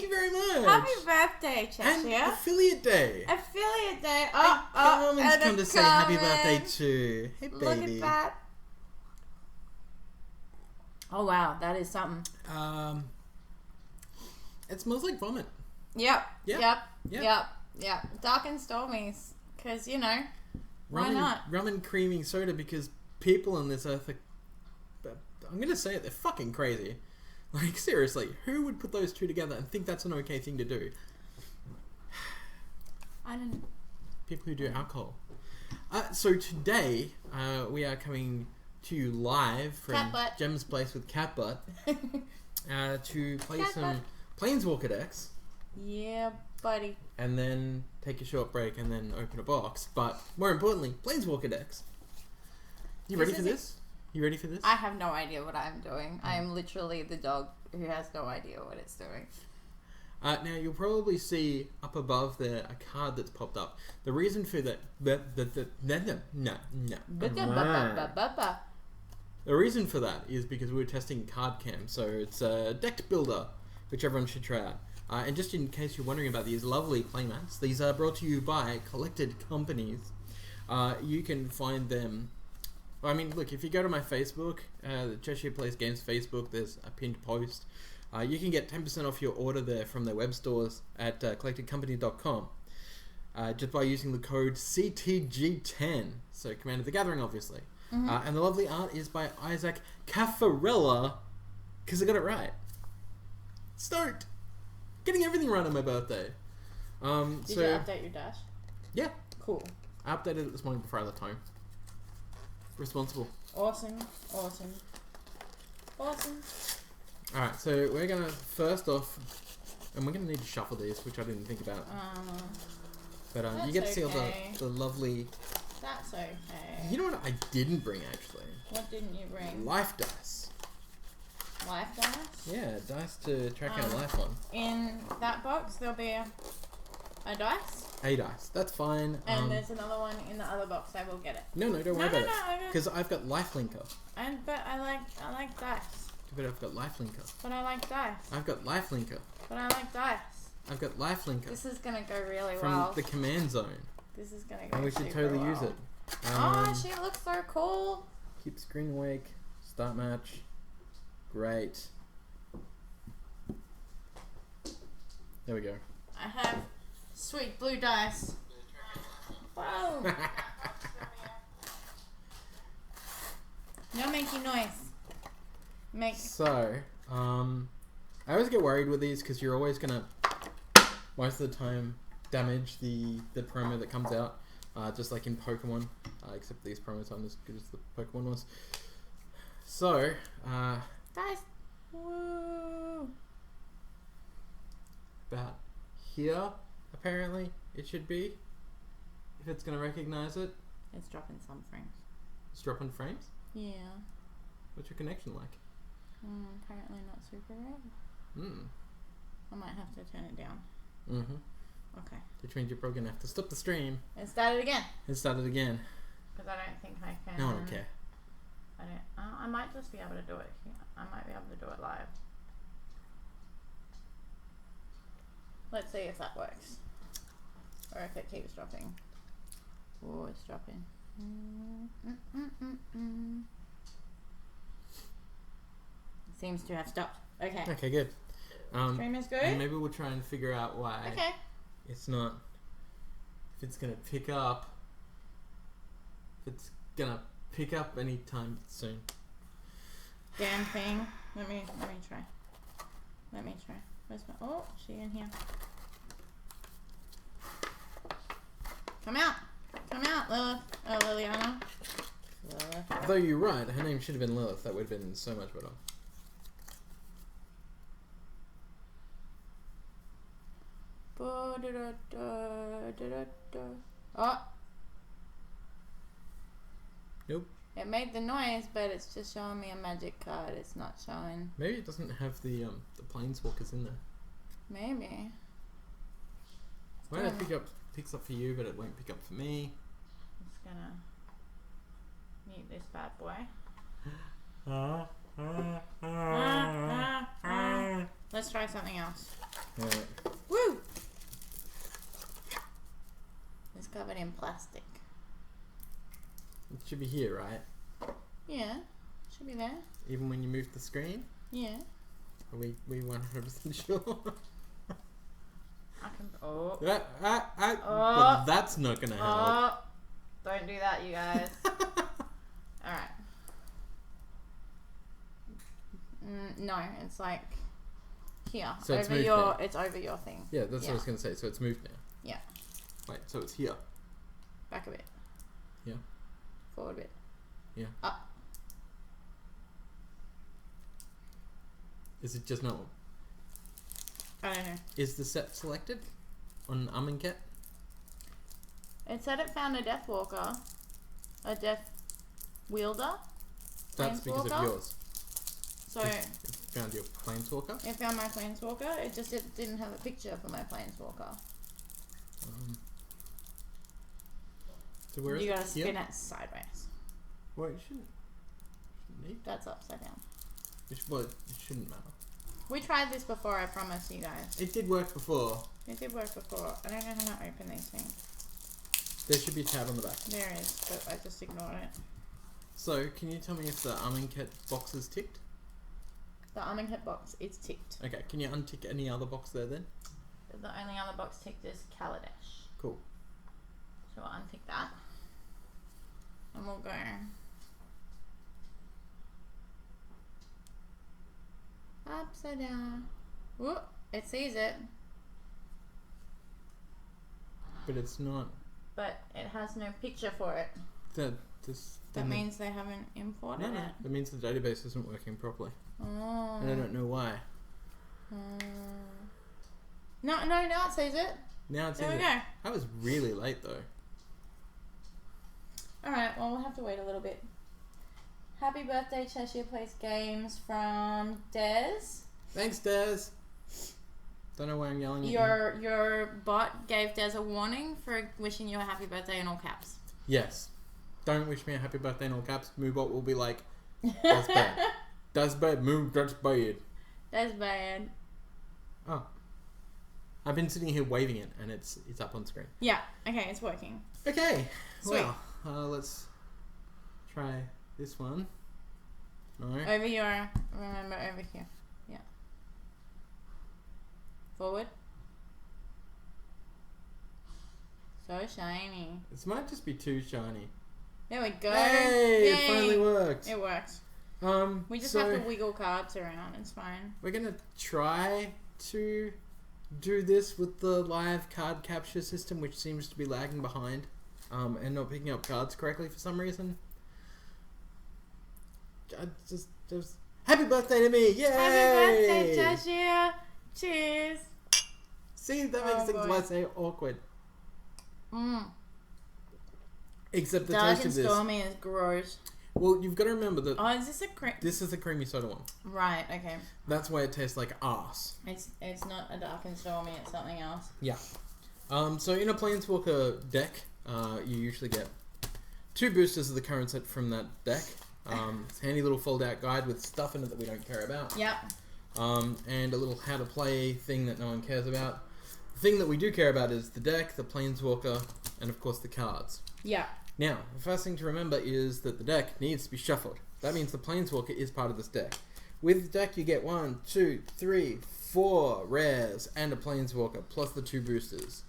you very much. Happy birthday, Cheshire. And affiliate day. Affiliate day. Carmen's come to say happy comment. birthday too. Hey, baby. Look at that. Oh, wow. That is something. It smells like vomit. Yep. Yeah. Yep. Dark and stormy. Because, you know, why not? Rum and creamy soda, because people on this earth are, I'm going to say it, they're fucking crazy. Like, seriously, who would put those two together and think that's an okay thing to do? I don't know. People who do alcohol. So today, we are coming to you live from Gem's place with Catbutt to play some Planeswalker decks. Yeah, buddy. And then take a short break and then open a box. But more importantly, Planeswalker decks. You ready for this? You ready for this? I have no idea what I'm doing. I am literally the dog who has no idea what it's doing. Now, you'll probably see up above there a card that's popped up. The reason for that... The reason for that is because we were testing Card Cam. So it's a deck builder, which everyone should try out. And just in case you're wondering about these lovely playmats, these are brought to you by Collected Companies. You can find them... I mean, look, if you go to my Facebook, the Cheshire Plays Games Facebook, there's a pinned post. You can get 10% off your order there from their web stores at collectedcompany.com just by using the code CTG10. So Commander the Gathering, obviously. Mm-hmm. And the lovely art is by Isaac Caffarella, because I got it right. Stoked! Getting everything right on my birthday. Did you update your dash? Yeah. Cool. I updated it this morning before I left home. Responsible. Awesome. Alright, so we're going to, first off, and we're going to need to shuffle these, which I didn't think about. But you get to see all the lovely... That's okay. You know what I didn't bring, actually? What didn't you bring? Life dice. Life dice? Yeah, dice to track our life on. In that box, there'll be a dice. A dice. That's fine. And there's another one in the other box. I will get it. No, don't worry about it. Because I've got Lifelinker. But I like dice. But I've got Lifelinker. But I like dice. I've got Lifelinker. But I like dice. I've got Lifelinker. This is gonna go really from well. From the command zone. This is gonna go. And we should totally use it. Oh, she looks so cool. Keep screen awake. Start match. Great. There we go. I have sweet blue dice. Whoa. No makey noise. So, I always get worried with these because you're always gonna, most of the time, damage the promo that comes out. Just like in Pokemon, except these promos aren't as good as the Pokemon was. So, guys, woo! About here, apparently, it should be. If it's going to recognize it. It's dropping some frames. It's dropping frames? Yeah. What's your connection like? Apparently not super great. I might have to turn it down. Okay. Which means you're probably going to have to stop the stream. And start it again. Because I don't think I can. No one will care. I might just be able to do it here. I might be able to do it live. Let's see if that works. Or if it keeps dropping. Oh, it's dropping. It seems to have stopped. Okay. Okay, good. Stream is good? And maybe we'll try and figure out why it's not... If it's going to pick up... If it's going to pick up anytime soon. Damn thing. Let me try. Where's my... Oh, she in here. Come out, Lilith. Oh, Liliana. Lilith. Though you're right, her name should have been Lilith. That would have been so much better. Oh. Nope. It made the noise, but it's just showing me a magic card. It's not showing. Maybe it doesn't have the planeswalkers in there. Maybe. Might have picks up for you, but it won't pick up for me. It's gonna mute this bad boy. Let's try something else. Alright. Woo! It's covered in plastic. It should be here, right? Yeah, should be there. Even when you move the screen? Yeah. Are we 100% sure? I can. Oh. But that's not gonna help. Oh. Don't do that, you guys. Alright. No, it's like here. So it's over moved your now. it's over your thing. Yeah, that's what I was gonna say. So it's moved now. Yeah. Wait, so it's here. Back a bit. Yeah. Forward a bit. Yeah. Up. Is it just not? I don't know. Is the set selected on Ket? It said it found a death walker. A death wielder. That's because of Planeswalker? yours. So It found your planeswalker. it found my planeswalker. It didn't have a picture for my planeswalker. So where is You it? gotta spin Here? it sideways. Well, it shouldn't need. That's upside down. Well, it shouldn't matter. We tried this before, I promise you guys. It did work before. It did work before. I don't know how to open these things. There should be a tab on the back. There is, but I just ignored it. So, can you tell me if the Ket box is ticked? The hit box is ticked. Okay, can you untick any other box there then? The only other box ticked is Kaladesh. Cool. So I'll untick that. And we'll go. Upside down. Whoop! It sees it, But it's not. but it has no picture for it. That means they haven't imported No. it. That means the database isn't working properly. Oh. And I don't know why. No, now it sees it. Now it's There we in go. it. That was really late though. Alright, well, we'll have to wait a little bit. Happy birthday, Cheshire Plays Games from Des. Thanks, Des. Don't know why I'm yelling at you. Your bot gave Des a warning for wishing you a happy birthday in all caps. Yes. Don't wish me a happy birthday in all caps. Moobot will be like, that's bad. That's bad. Move, that's bad. That's bad. Oh. I've been sitting here waving it and it's up on screen. Yeah, okay, it's working. Okay. Sweet. Well, let's try this one. No. Over here. Remember, over here. Yeah. Forward. So shiny. This might just be too shiny. There we go. Hey, Yay. it finally worked. It worked. We just so have to wiggle cards around. It's fine. we're gonna try to do this with the live card capture system, which seems to be lagging behind, and not picking up cards correctly for some reason. Just happy birthday to me! Yay! Happy birthday, Joshua! Cheers! See, that makes things boy. less awkward. Mmm. Except the Dark taste and of this. stormy is gross. Well, you've got to remember that Oh, is this a cream? this is the creamy soda one. Right. Okay. That's why it tastes like arse. It's not a dark and stormy. It's something else. Yeah. So in a Planeswalker deck, you usually get 2 boosters of the current set from that deck. It's a handy little fold-out guide with stuff in it that we don't care about. Yep. And a little how-to-play thing that no one cares about. The thing that we do care about is the deck, the Planeswalker, and of course the cards. Yeah. Now, the first thing to remember is that the deck needs to be shuffled. That means the Planeswalker is part of this deck. With the deck, you get 1, 2, 3, 4 rares and a Planeswalker, plus the 2 boosters.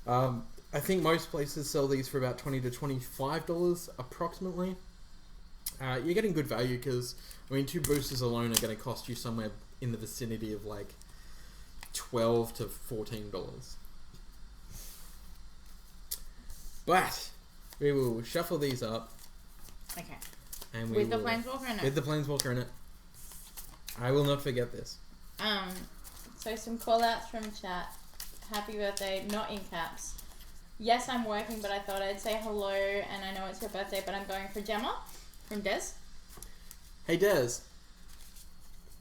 I think most places sell these for about $20 to $25 approximately. You're getting good value because, I mean, 2 boosters alone are going to cost you somewhere in the vicinity of like $12 to $14. But we will shuffle these up. Okay. And we With the will- planeswalker in it. With the Planeswalker in it. I will not forget this. So some call outs from chat. Happy birthday, not in caps. Yes, I'm working, but I thought I'd say hello, and I know it's your birthday, but I'm going for Gemma from Des. Hey Des.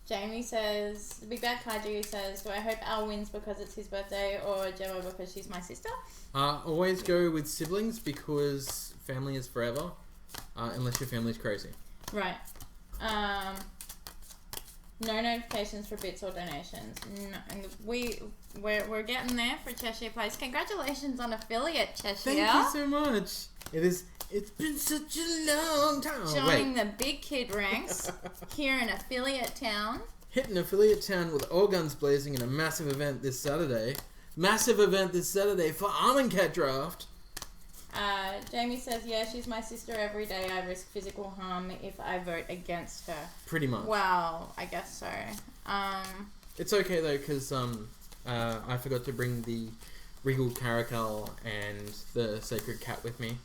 Jamie says, the Big Bad Kaiju says, do I hope Al wins because it's his birthday or Gemma because she's my sister? Always go with siblings because family is forever. Unless your family's crazy. Right. No notifications for bits or donations. No, and we're getting there for Cheshire Place. Congratulations on affiliate, Cheshire. Thank you so much. It's been such a long time. Joining the big kid ranks here in affiliate town. Hitting affiliate town with all guns blazing in a massive event this Saturday. Massive event this Saturday for Almond Cat Draft. Jamie says, yeah, she's my sister every day. I risk physical harm if I vote against her. Pretty much. Well, I guess so. It's okay though, because I forgot to bring the Regal Caracal and the Sacred Cat with me.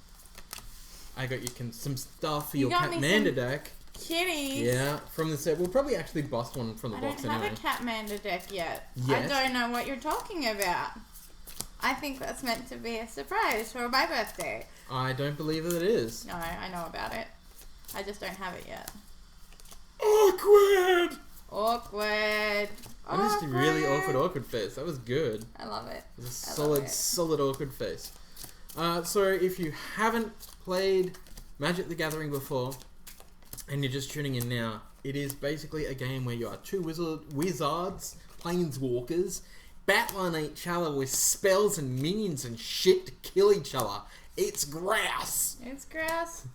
I got you some stuff for your Catmanda deck. Kitties. Yeah, from the set. We'll probably actually bust one from the box anyway. I don't have a Catmanda deck yet. Yes. I don't know what you're talking about. I think that's meant to be a surprise for my birthday. I don't believe that it is. No, I know about it. I just don't have it yet. Awkward! Awkward. That is a really awkward face. That was good. I love it. It was a solid awkward face. So if you haven't played Magic the Gathering before, and you're just tuning in now, it is basically a game where you are two wizards, planeswalkers, battle each other with spells and minions and shit to kill each other. It's grass. It's grass.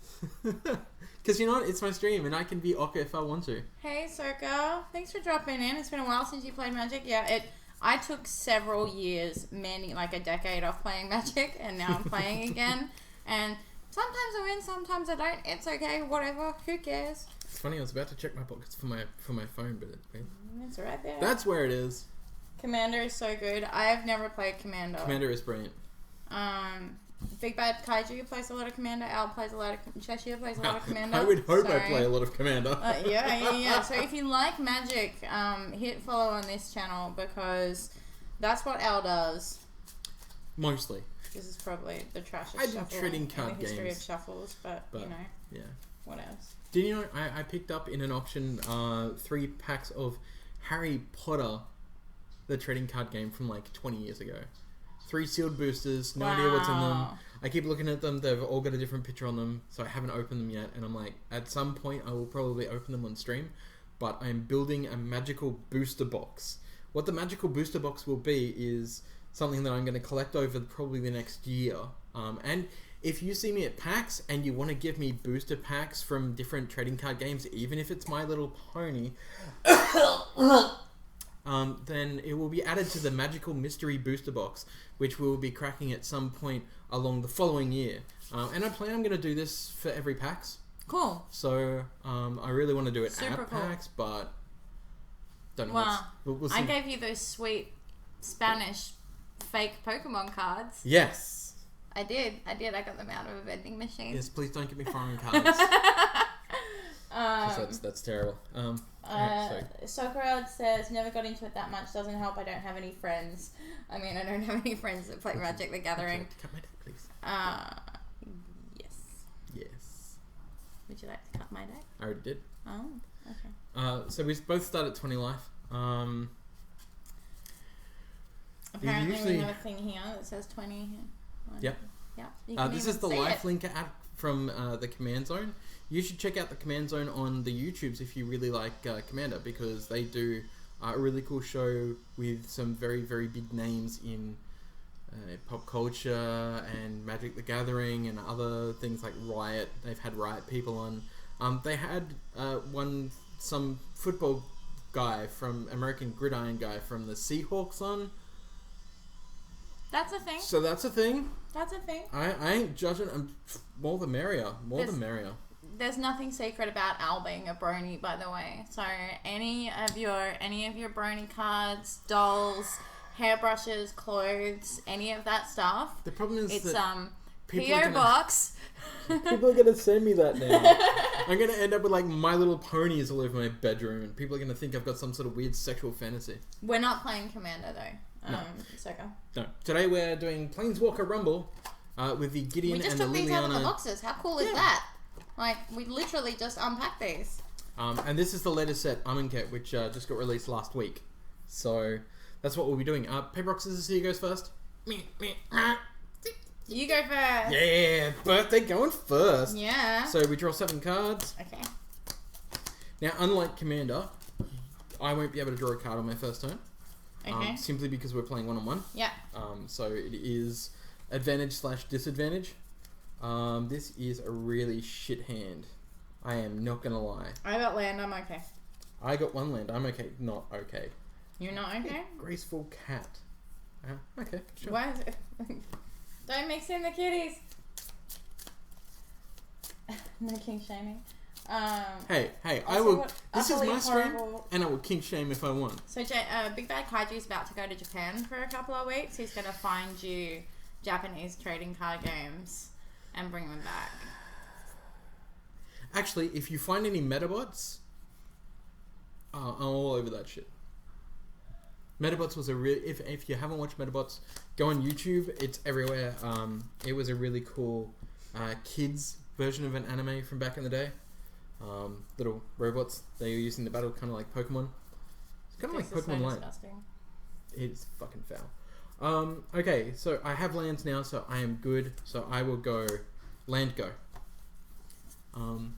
Because you know what? It's my stream and I can be Oka if I want to. Hey, Circa. Thanks for dropping in. It's been a while since you played Magic. Yeah, I took several years, like a decade off playing Magic, and now I'm playing again. And sometimes I win, sometimes I don't. It's okay, whatever. Who cares? It's funny, I was about to check my pockets for my phone, but it's right there. That's where it is. Commander is so good. I have never played Commander. Commander is brilliant. Big Bad Kaiju plays a lot of Commander. Al plays a lot of... Cheshire plays a lot of Commander. I would hope I play a lot of Commander. Yeah. So if you like Magic, hit follow on this channel because that's what Al does. Mostly. This is probably the trashiest I do shuffle trading card in the history games. of shuffles, but you know. Yeah. What else? Did you know I picked up in an auction 3 packs of Harry Potter, the trading card game from like 20 years ago. 3 sealed boosters, no idea what's in them. I keep looking at them, they've all got a different picture on them, so I haven't opened them yet, and I'm like, at some point I will probably open them on stream, but I'm building a magical booster box. What the magical booster box will be is something that I'm going to collect over probably the next year. And if you see me at PAX and you want to give me booster packs from different trading card games, even if it's My Little Pony, then it will be added to the magical mystery booster box, which we will be cracking at some point along the following year. And I plan I'm going to do this for every PAX. Cool. So I really want to do it Super at cool. PAX, but don't know. Wow. We'll see. I gave you those sweet Spanish fake Pokemon cards. Yes. I did. I got them out of a vending machine. Yes, please don't give me foreign cards. That's terrible. Sokarad says, never got into it that much, doesn't help, I don't have any friends. I mean, I don't have any friends that play Magic the Gathering. Cut my deck, please. Yes. Yes. Would you like to cut my deck? I already did. Oh, okay. So we both start at 20 life. Apparently we have a thing here that says 20. Yep. Yeah. This is the life link app from the Command Zone. You should check out the Command Zone on the YouTubes if you really like Commander, because they do a really cool show with some very, very big names in pop culture and Magic the Gathering and other things like Riot. They've had Riot people on. They had some football guy from American Gridiron guy from the Seahawks on. That's a thing. So that's a thing. That's a thing. I ain't judging. More the merrier. The merrier. There's nothing secret about Al being a brony, by the way. So any of your brony cards, dolls, hairbrushes, clothes, any of that stuff. The problem is it's that PO box. People are gonna send me that now. I'm gonna end up with like My Little Ponies all over my bedroom, and people are gonna think I've got some sort of weird sexual fantasy. We're not playing Commander though. No. Soka. No. Today we're doing Planeswalker Rumble with the Gideon and the Liliana. We just took these out of the boxes. How cool is that? Like, we literally just unpacked these. And this is the latest set, Amonkhet, which just got released last week. So that's what we'll be doing. Paper, rock, scissors, who goes first? You go first. Yeah, birthday going first. Yeah. So we draw 7 cards. Okay. Now, unlike Commander, I won't be able to draw a card on my first turn. Okay. Simply because we're playing one-on-one. Yeah. So it is advantage/disadvantage. This is a really shit hand. I am not gonna lie. I got land, I'm okay. I got one land. I'm okay. Not okay. You're not okay? Graceful cat. Okay, sure. Why is it? Don't mix in the kitties. No king shaming. Hey, I will. This is my stream, and I will king shame if I want. So, Big Bad Kaiju's about to go to Japan for a couple of weeks. He's going to find you Japanese trading card games and bring them back. Actually, if you find any Metabots, I'm all over that shit. Metabots was a real. If you haven't watched Metabots, go on YouTube. It's everywhere. It was a really cool kids version of an anime from back in the day. Little robots they were using to battle, kind of like Pokemon. It's kind of like Pokemon Light. It's fucking foul. Okay, so I have lands now, so I am good. So I will go land go. And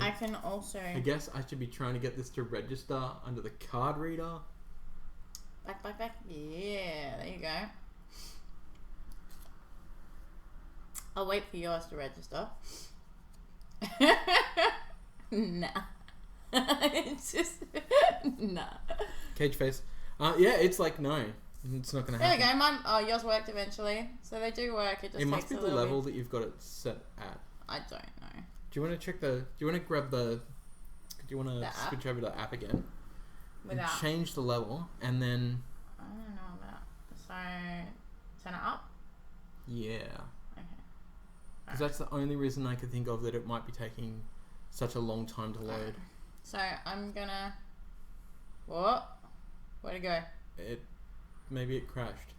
I can also. I guess I should be trying to get this to register under the card reader. Back. Yeah, there you go. I'll wait for yours to register. Nah. It's just... Nah. Cage face. Yeah, it's like, no. It's not going to happen. There we go. Yours worked eventually. So they do work. It just takes must be a the little level bit. that you've got it set at. I don't know. Do you want to check the... Do you want to grab the... Do you want to switch over to the app again? Without... And change the level, and then... I don't know about... So... Turn it up? Yeah. Okay. Because that's the only reason I could think of that it might be taking such a long time to load. So I'm gonna... What? Where'd it go? Maybe it crashed.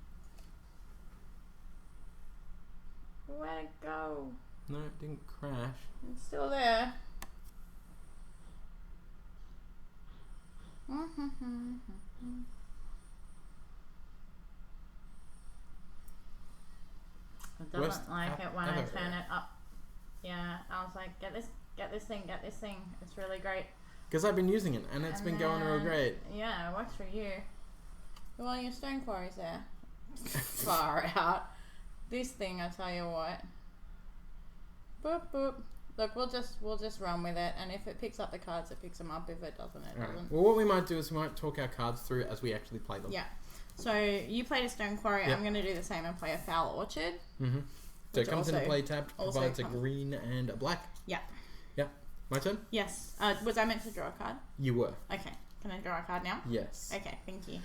Where'd it go? No, it didn't crash. It's still there. It doesn't like it when I turn it up. Yeah, I was like, get this thing. It's really great. Because I've been using it, and it's been going real great. Yeah, it works for you. Well, your stone quarry's there. Far out. This thing, I tell you what. Boop boop. Look, we'll just run with it, and if it picks up the cards, it picks them up. If it doesn't, it doesn't. Well, what we might do is we might talk our cards through as we actually play them. Yeah. So you played a stone quarry. Yep. I'm going to do the same and play a foul orchard. Mm-hmm. So it comes into play tapped, provides a green and a black. Yeah. Yeah. My turn? Yes. Was I meant to draw a card? You were. Okay. Can I draw a card now? Yes. Okay, thank you.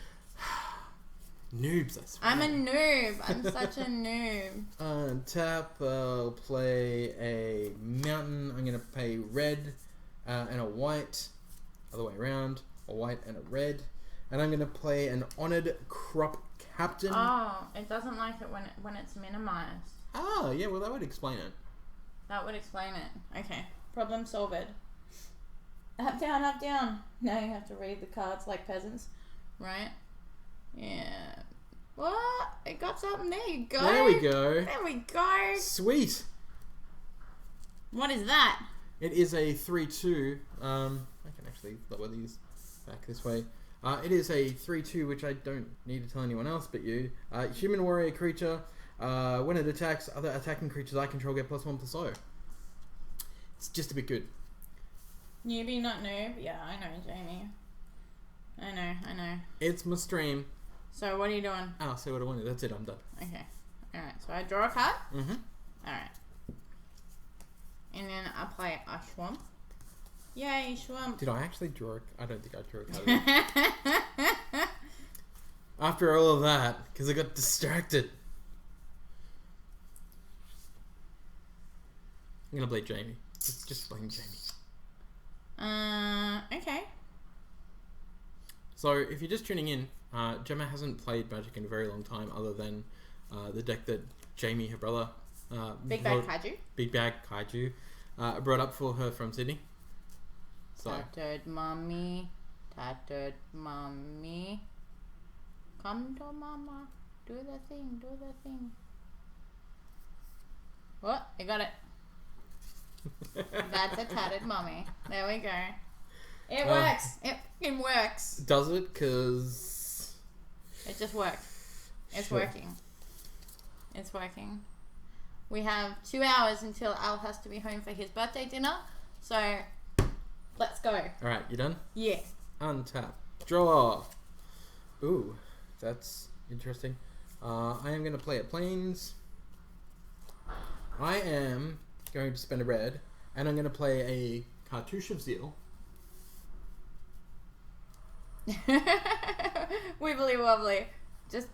Noobs, I swear. I'm a noob. I'm such a noob. Tap, I'll play a mountain. I'm going to play red and a white. Other way around. A white and a red. And I'm going to play an Honored Crop Captain. Oh, it doesn't like it when it's minimized. Oh, yeah, well that would explain it. That would explain it. Okay. Problem solved. Up, down, up, down. Now you have to read the cards like peasants. Right? Yeah. What? It got something. There you go. There we go. There we go. Sweet. What is that? It is a 3/2. I can actually lower these back this way. It is a 3/2, which I don't need to tell anyone else but you. Human warrior creature. When it attacks, other attacking creatures I control get +1/+0. It's just a bit good. Newbie, not noob. Yeah, I know, Jamie. I know. It's my stream. So what are you doing? I'll say what I wanted. That's it. I'm done. Okay. Alright, so I draw a card. Mm-hmm. Alright. And then I play a swamp. Yay, swamp. Did I actually draw it? I don't think I drew a card. After all of that, because I got distracted. I'm going to blame Jamie. Just blame Jamie. Okay. So, if you're just tuning in, Gemma hasn't played Magic in a very long time, other than the deck that Jamie, her brother, Big Bad Kaiju. Big Bad Kaiju, brought up for her from Sydney. So. Tattered mommy. Come to mama. Do the thing. What? I got it. That's a tattered mommy. There we go. It works. It fucking works. Does it? Because... It just worked. It's working. It's working. We have 2 hours until Al has to be home for his birthday dinner. So, let's go. Alright, you done? Yeah. Untap. Draw. Ooh, that's interesting. I am going to play at Plains. I am going to spend a red, and I'm going to play a Cartouche of Zeal. Wibbly wobbly. Just,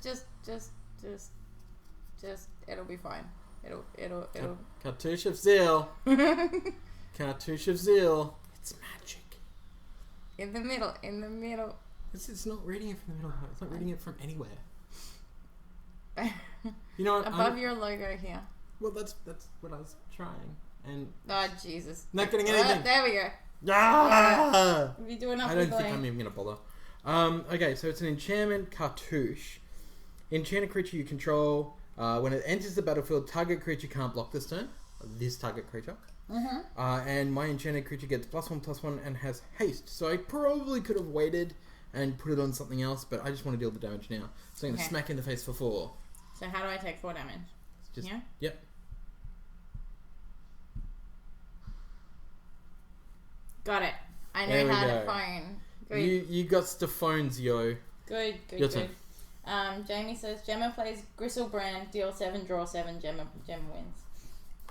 it'll be fine. It'll. Cartouche of Zeal. Cartouche of Zeal. It's magic. In the middle. It's not reading it from the middle. It's not reading it from anywhere. You know what? Above your logo here. Well, that's what I was trying. And oh, Jesus. Not getting anything. There we go. Ah! If you do enough I don't think I'm even going to bother. Okay, so it's an enchantment Cartouche. Enchant a creature you control. When it enters the battlefield, target creature can't block this turn. This target creature. And my enchanted creature gets +1/+1 and has haste. So I probably could have waited and put it on something else, but I just want to deal the damage now. So I'm going to smack in the face for 4. So how do I take 4 damage? Just, yeah? Yep. Got it. I know how to phone. Good. You got the phones, yo. Good. Your turn. Jamie says, Gemma plays Gristlebrand, deal 7, draw 7, Gemma wins.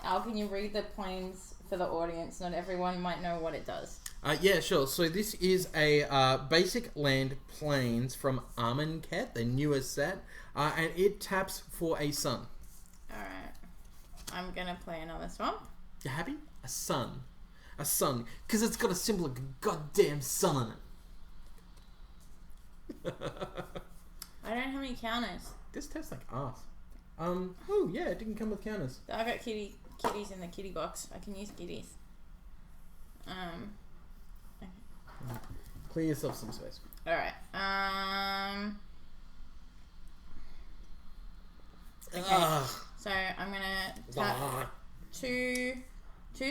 Al, can you read the planes for the audience? Not everyone might know what it does. Yeah, sure. So this is a basic land planes from Armenket, the newest set, and it taps for a sun. Alright. I'm going to play another swamp. You happy? A sun. A sun. Because it's got a symbol of a goddamn sun on it. I don't have any counters. This tastes like ass. Oh yeah, it didn't come with counters. I got kitties in the kitty box. I can use kitties. Clear yourself some space. Alright. Okay. So I'm gonna tap two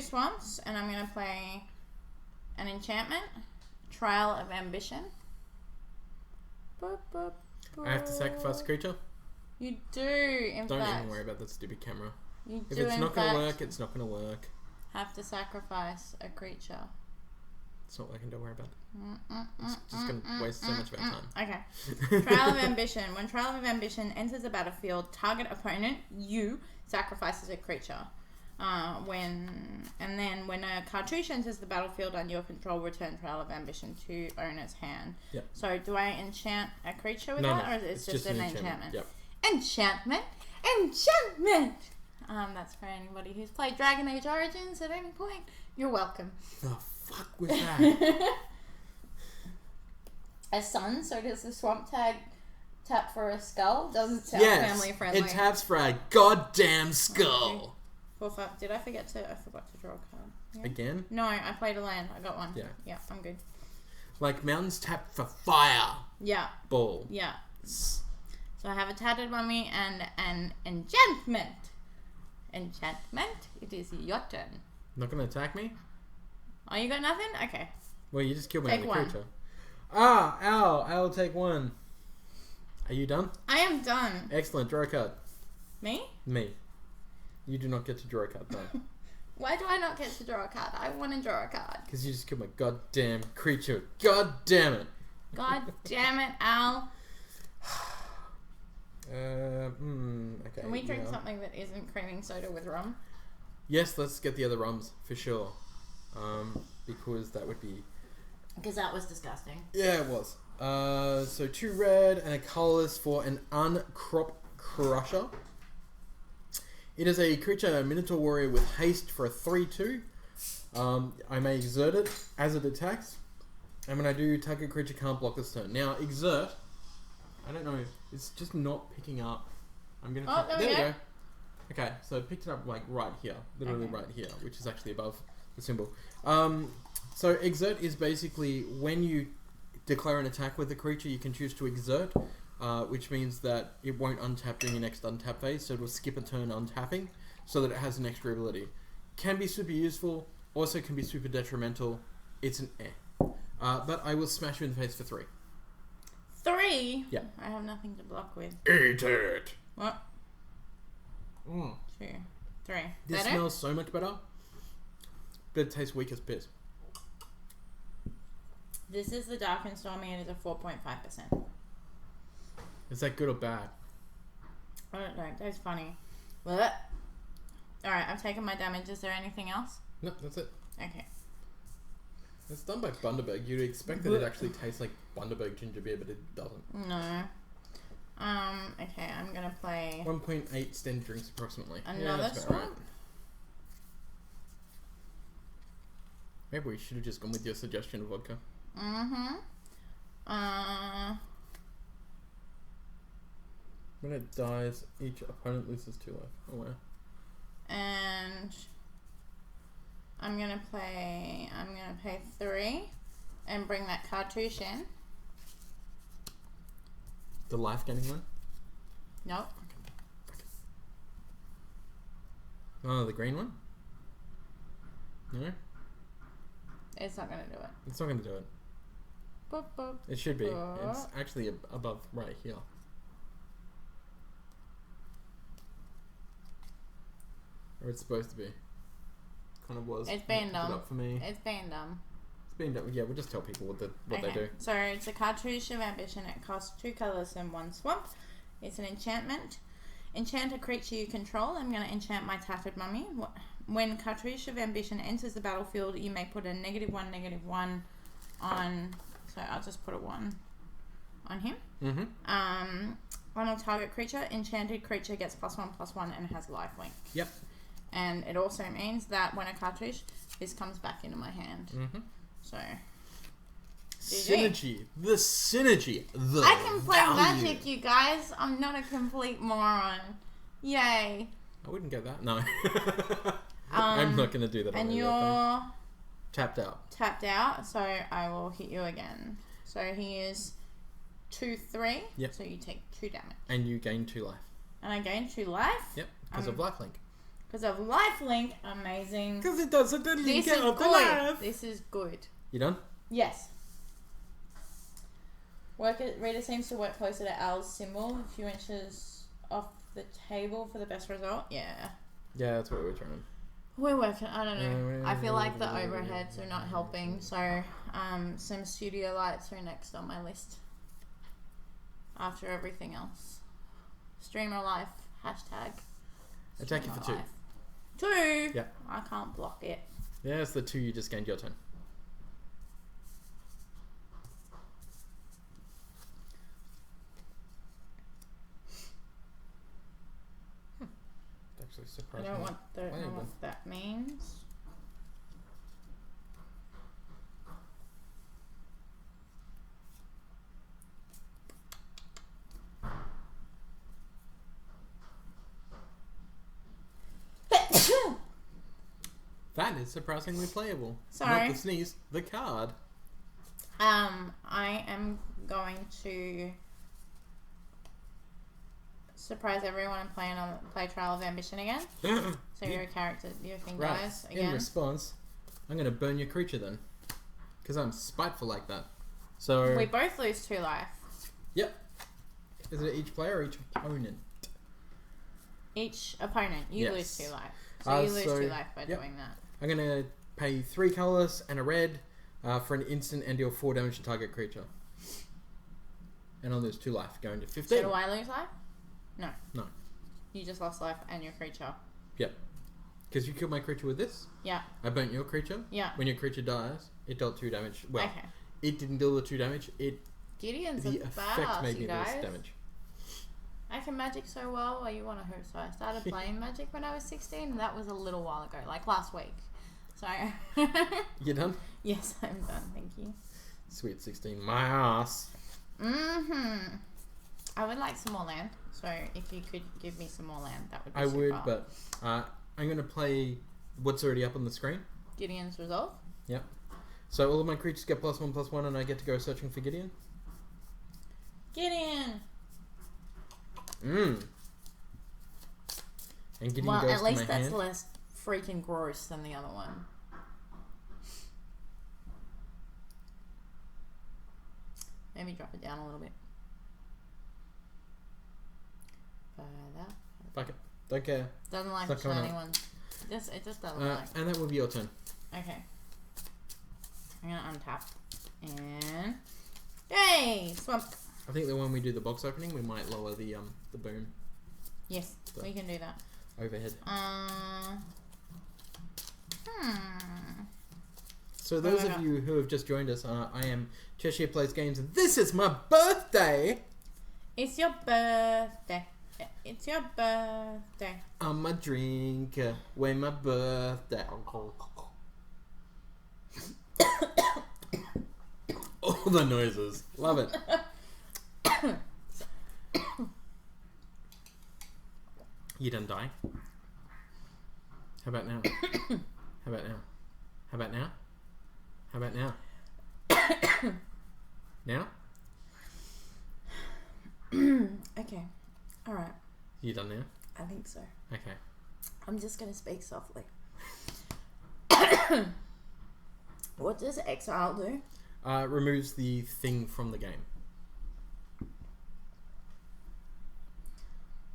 swamps, and I'm gonna play an enchantment, Trial of Ambition. I have to sacrifice a creature? You do, in Don't fact. even worry about that stupid camera. You If do, it's in not going to fact, work, it's not going to work. have to sacrifice a creature. It's not working, don't worry about it. It's just going to waste so much of our time. Okay. Trial of Ambition. When Trial of Ambition enters the battlefield, target opponent, you, sacrifices a creature. When a cartouche enters the battlefield under your control, return Trial of Ambition to owner's hand. Yep. So do I enchant a creature with that, or is it just an enchantment? Yep. Enchantment! That's for anybody who's played Dragon Age Origins at any point. You're welcome. The fuck was that? A sun, so does the swamp tap for a skull? Doesn't sound family friendly. It taps for a goddamn skull. Okay. Did I forgot to draw a card? Yeah. Again? No, I played a land. I got one. Yeah. Yeah, I'm good. Like mountains tap for fire. Yeah. Ball. Yeah. So I have a tattered mummy and an enchantment. Enchantment? It is your turn. Not going to attack me? Oh, you got nothing? Okay. Well, you just killed me Take with a one. creature. Ah, ow. I'll take one. Are you done? I am done. Excellent. Draw a card. Me? Me. You do not get to draw a card, though. Why do I not get to draw a card? I want to draw a card. Because you just killed my goddamn creature. God damn it. God damn it, Al. Okay. Can we drink something that isn't creaming soda with rum? Yes, let's get the other rums, for sure. Because that would be... Because that was disgusting. Yeah, it was. So 2 red and a colorless for an Uncrop Crusher. It is a creature, a Minotaur Warrior with haste for a 3/2. I may exert it as it attacks. And when I do, target creature can't block this turn. Now, exert, I don't know, it's just not picking up. I'm gonna. Oh, there we go. Okay, so it picked it up like right here, literally right here, which is actually above the symbol. So exert is basically when you declare an attack with the creature, you can choose to exert, which means that it won't untap during your next untap phase, so it will skip a turn untapping, so that it has an extra ability. Can be super useful, also can be super detrimental. It's an but I will smash you in the face for 3. 3? Yeah. I have nothing to block with. Eat it! What? 2, 3. This Better? smells so much better, but it tastes weak as piss. This is the Dark and Stormy and it is a 4.5%. Is that good or bad? I don't know. That's funny. Alright, I've taken my damage. Is there anything else? No, that's it. Okay. It's done by Bundaberg. You'd expect that it actually tastes like Bundaberg ginger beer, but it doesn't. No. Okay, I'm gonna play 1.8 standard drinks approximately. another that's swamp. about right. Maybe we should have just gone with your suggestion of vodka. When it dies, each opponent loses 2 life. Oh wow. And I'm gonna pay 3 and bring that cartouche in. The life gaining one? Nope. Oh, the green one? No? It's not gonna do it. It's not going to do it. Boop, boop. It should be. It's actually above right here. Or it's supposed to be. Kind of was. It's been Put it dumb. up for me. It's been dumb. It's been done. Yeah, we'll just tell people what they do. So it's a cartouche of ambition. It costs 2 colors and 1 swamp. It's an enchantment. Enchant a creature you control. I'm going to enchant my Tattered Mummy. When Cartouche of Ambition enters the battlefield, you may put a -1/-1 on. So I'll just put a 1 on him. On a target creature, enchanted creature gets +1/+1 and has lifelink. Yep. And it also means that when a cartouche, this comes back into my hand. So. Synergy. The synergy. The I can play value. Magic, you guys. I'm not a complete moron. Yay. I wouldn't get that. No. I'm not going to do that. And you're tapped out. Tapped out, so I will hit you again. So he is 2/3. Yep. So you take 2 damage. And you gain 2 life. And I gain 2 life. Yep. Because of lifelink. Because of lifelink, amazing. Because it does it. This is good. This is good. You done? Yes. Reader seems to work closer to Al's symbol, a few inches off the table for the best result. Yeah. Yeah, that's what we were trying to. We're working. I don't know. I feel like the overheads are not helping. So, some studio lights are next on my list. After everything else. Streamer life. Hashtag. Attack you for 2. Life. 2? Yeah. I can't block it. Yeah, it's the 2 you just gained your turn. Actually, I don't know what that means. That is surprisingly playable. Sorry. Not the sneeze, the card. I am going to surprise everyone and play Trial of Ambition again. So your thing dies again. In response, I'm going to burn your creature then. Because I'm spiteful like that. So we both lose 2 life. Yep. Is it each player or each opponent? Each opponent. You lose 2 life. So you lose 2 life by doing that. I'm going to pay 3 colors and a red for an instant and deal 4 damage to target creature. And I'll lose 2 life, going to 15. So do I lose life? No. No. You just lost life and your creature. Yep. Because you killed my creature with this. Yeah. I burnt your creature. Yeah. When your creature dies, it dealt 2 damage. Well, okay. It didn't deal the 2 damage. Gideon's the a effect badass, made me you guys. less damage. I can Magic so well. Well, you want to hope so. I started playing Magic when I was 16, and that was a little while ago, like last week. So. You done? Yes, I'm done. Thank you. Sweet 16. My ass. I would like some more land. So if you could give me some more land, that would be I super. would, but I'm going to play what's already up on the screen. Gideon's Resolve. Yep. So all of my creatures get +1/+1 and I get to go searching for Gideon. Gideon! And Gideon well, goes at least to my that's hand. less freaking gross than the other one. Maybe drop it down a little bit. Further. Fuck it. Don't care. Doesn't like the shiny ones. It just doesn't like. And that will be your turn. Okay. I'm gonna untap. And yay! Swamp. I think that when we do the box opening, we might lower the boom. Yes, we can do that. Overhead. So those of you who have just joined us, I am Cheshire Plays Games, and this is my birthday! It's your birthday. It's your birthday. I'm a drinker when my birthday. All the noises. Love it. You done die? How about now? How about now? How about now? How about now? Now? Okay. Alright. You done now? I think so. Okay. I'm just gonna speak softly. What does exile do? Removes the thing from the game.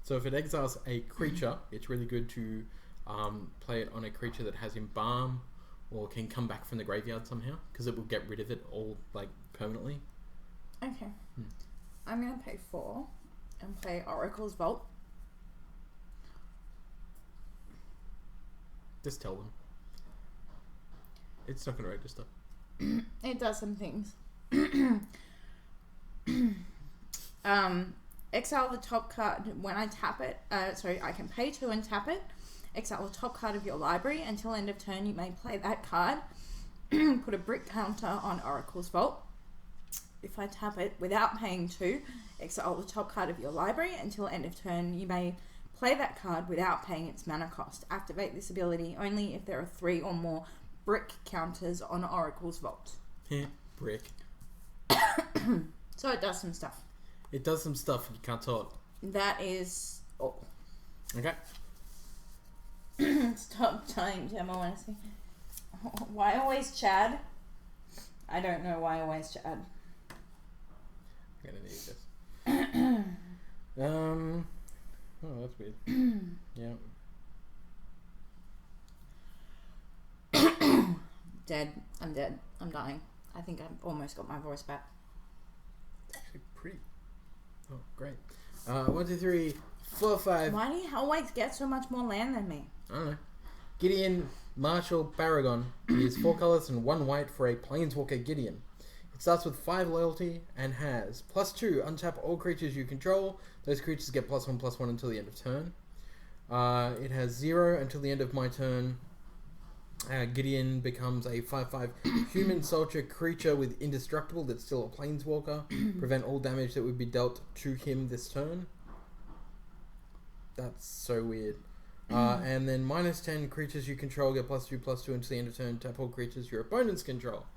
So if it exiles a creature, it's really good to play it on a creature that has Embalm or can come back from the graveyard somehow, because it will get rid of it all, like, permanently. Okay. I'm gonna pay 4 and play Oracle's Vault. Just tell them. It's not going to register. It does some things. Exile the top card when I tap it. Sorry, I can pay 2 and tap it. Exile the top card of your library. Until end of turn, you may play that card. Put a brick counter on Oracle's Vault. If I tap it without paying 2, exile the top card of your library. Until end of turn, you may play that card without paying its mana cost. Activate this ability only if there are 3 or more brick counters on Oracle's Vault. Brick. So it does some stuff. It does some stuff, you can't tell it. That is all. Okay. Stop telling Gemma, honestly. Why always Chad? I don't know why always Chad. I'm gonna need this. Oh, that's weird. Yeah. Dead. I'm dead. I'm dying. I think I've almost got my voice back. Actually pretty. Oh, great. 1, 2, 3, 4, 5. Why do you always get so much more land than me? I don't know. Gideon Marshall Baragon. He is 4 colors and 1 white for a Planeswalker Gideon. It starts with 5 loyalty and has +2. Untap all creatures you control. Those creatures get +1/+1 until the end of turn. It has 0 until the end of my turn. Gideon becomes a 5/5 human soldier creature with indestructible that's still a planeswalker. Prevent all damage that would be dealt to him this turn. That's so weird. And then -10 creatures you control get +2/+2 until the end of turn. Tap all creatures your opponents control.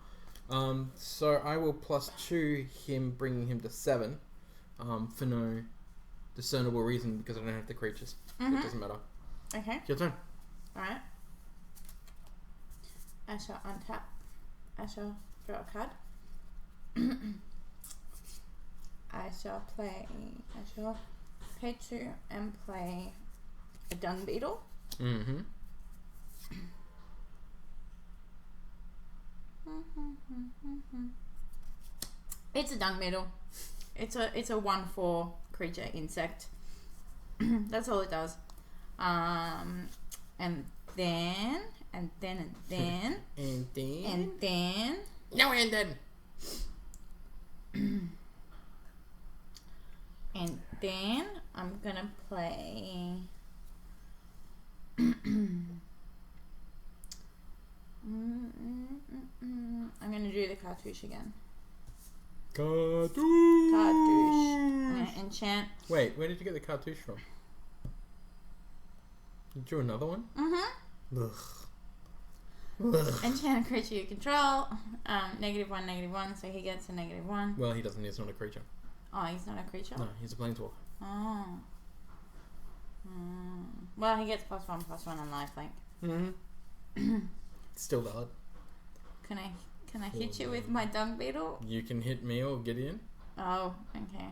So I will +2 him, bringing him to 7 for no discernible reason because I don't have the creatures. So it doesn't matter. Okay. Your turn. Alright. I shall untap. I shall draw a card. I shall pay 2 and play a dung beetle. It's a dung beetle. It's a 1/4 creature insect. That's all it does. And then No ending. And then I'm gonna play I'm gonna do the cartouche again. Cartouche. I'm gonna enchant. Wait, where did you get the cartouche from? You drew another one? Ugh. Enchant a creature you control. -1/-1, so he gets a -1. Well, he doesn't. He's not a creature. Oh, he's not a creature? No, he's a planeswalker. Oh. Well, he gets +1/+1 on lifelink. Still valid. Can I hit you with my dung beetle? You can hit me or Gideon. Oh, okay.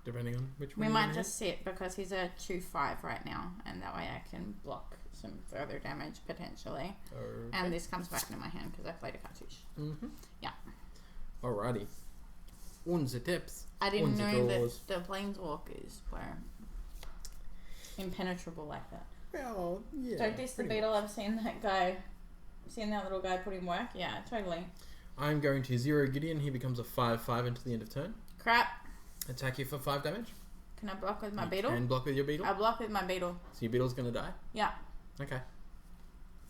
Depending on which We one. might just sit because he's a 2/5 right now, and that way I can block some further damage potentially. Okay. And this comes back into my hand because I played a cartouche. Yeah. Alrighty. Unser tips. I didn't Unser know draws. that the planeswalkers were impenetrable like that. Well, yeah. Don't diss the pretty beetle. I've seen that guy. Seen that little guy put in work. Yeah, totally. I'm going to 0 Gideon. He becomes a 5/5 until the end of turn. Crap. Attack you for 5 damage. Can I block with my You beetle? can block with your beetle. I block with my beetle. So your beetle's going to die. Yeah. Okay.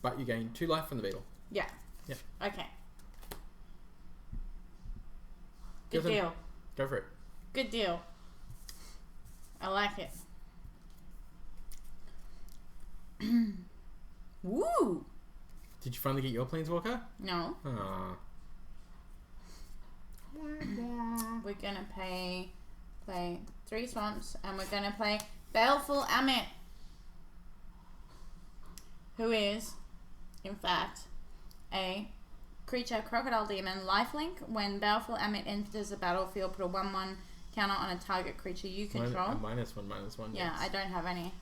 But you gain 2 life from the beetle. Yeah. Yep. Okay. Good Go deal. Go for it. Good deal. I like it. Woo! Did you finally get your planeswalker? No. Ah. We're gonna play 3 swamps, and we're gonna play Baleful Amit, who is, in fact, a creature crocodile demon lifelink. When Baleful Amit enters the battlefield, put a 1/1 counter on a target creature you control. -1/-1. Yeah, yes. I don't have any.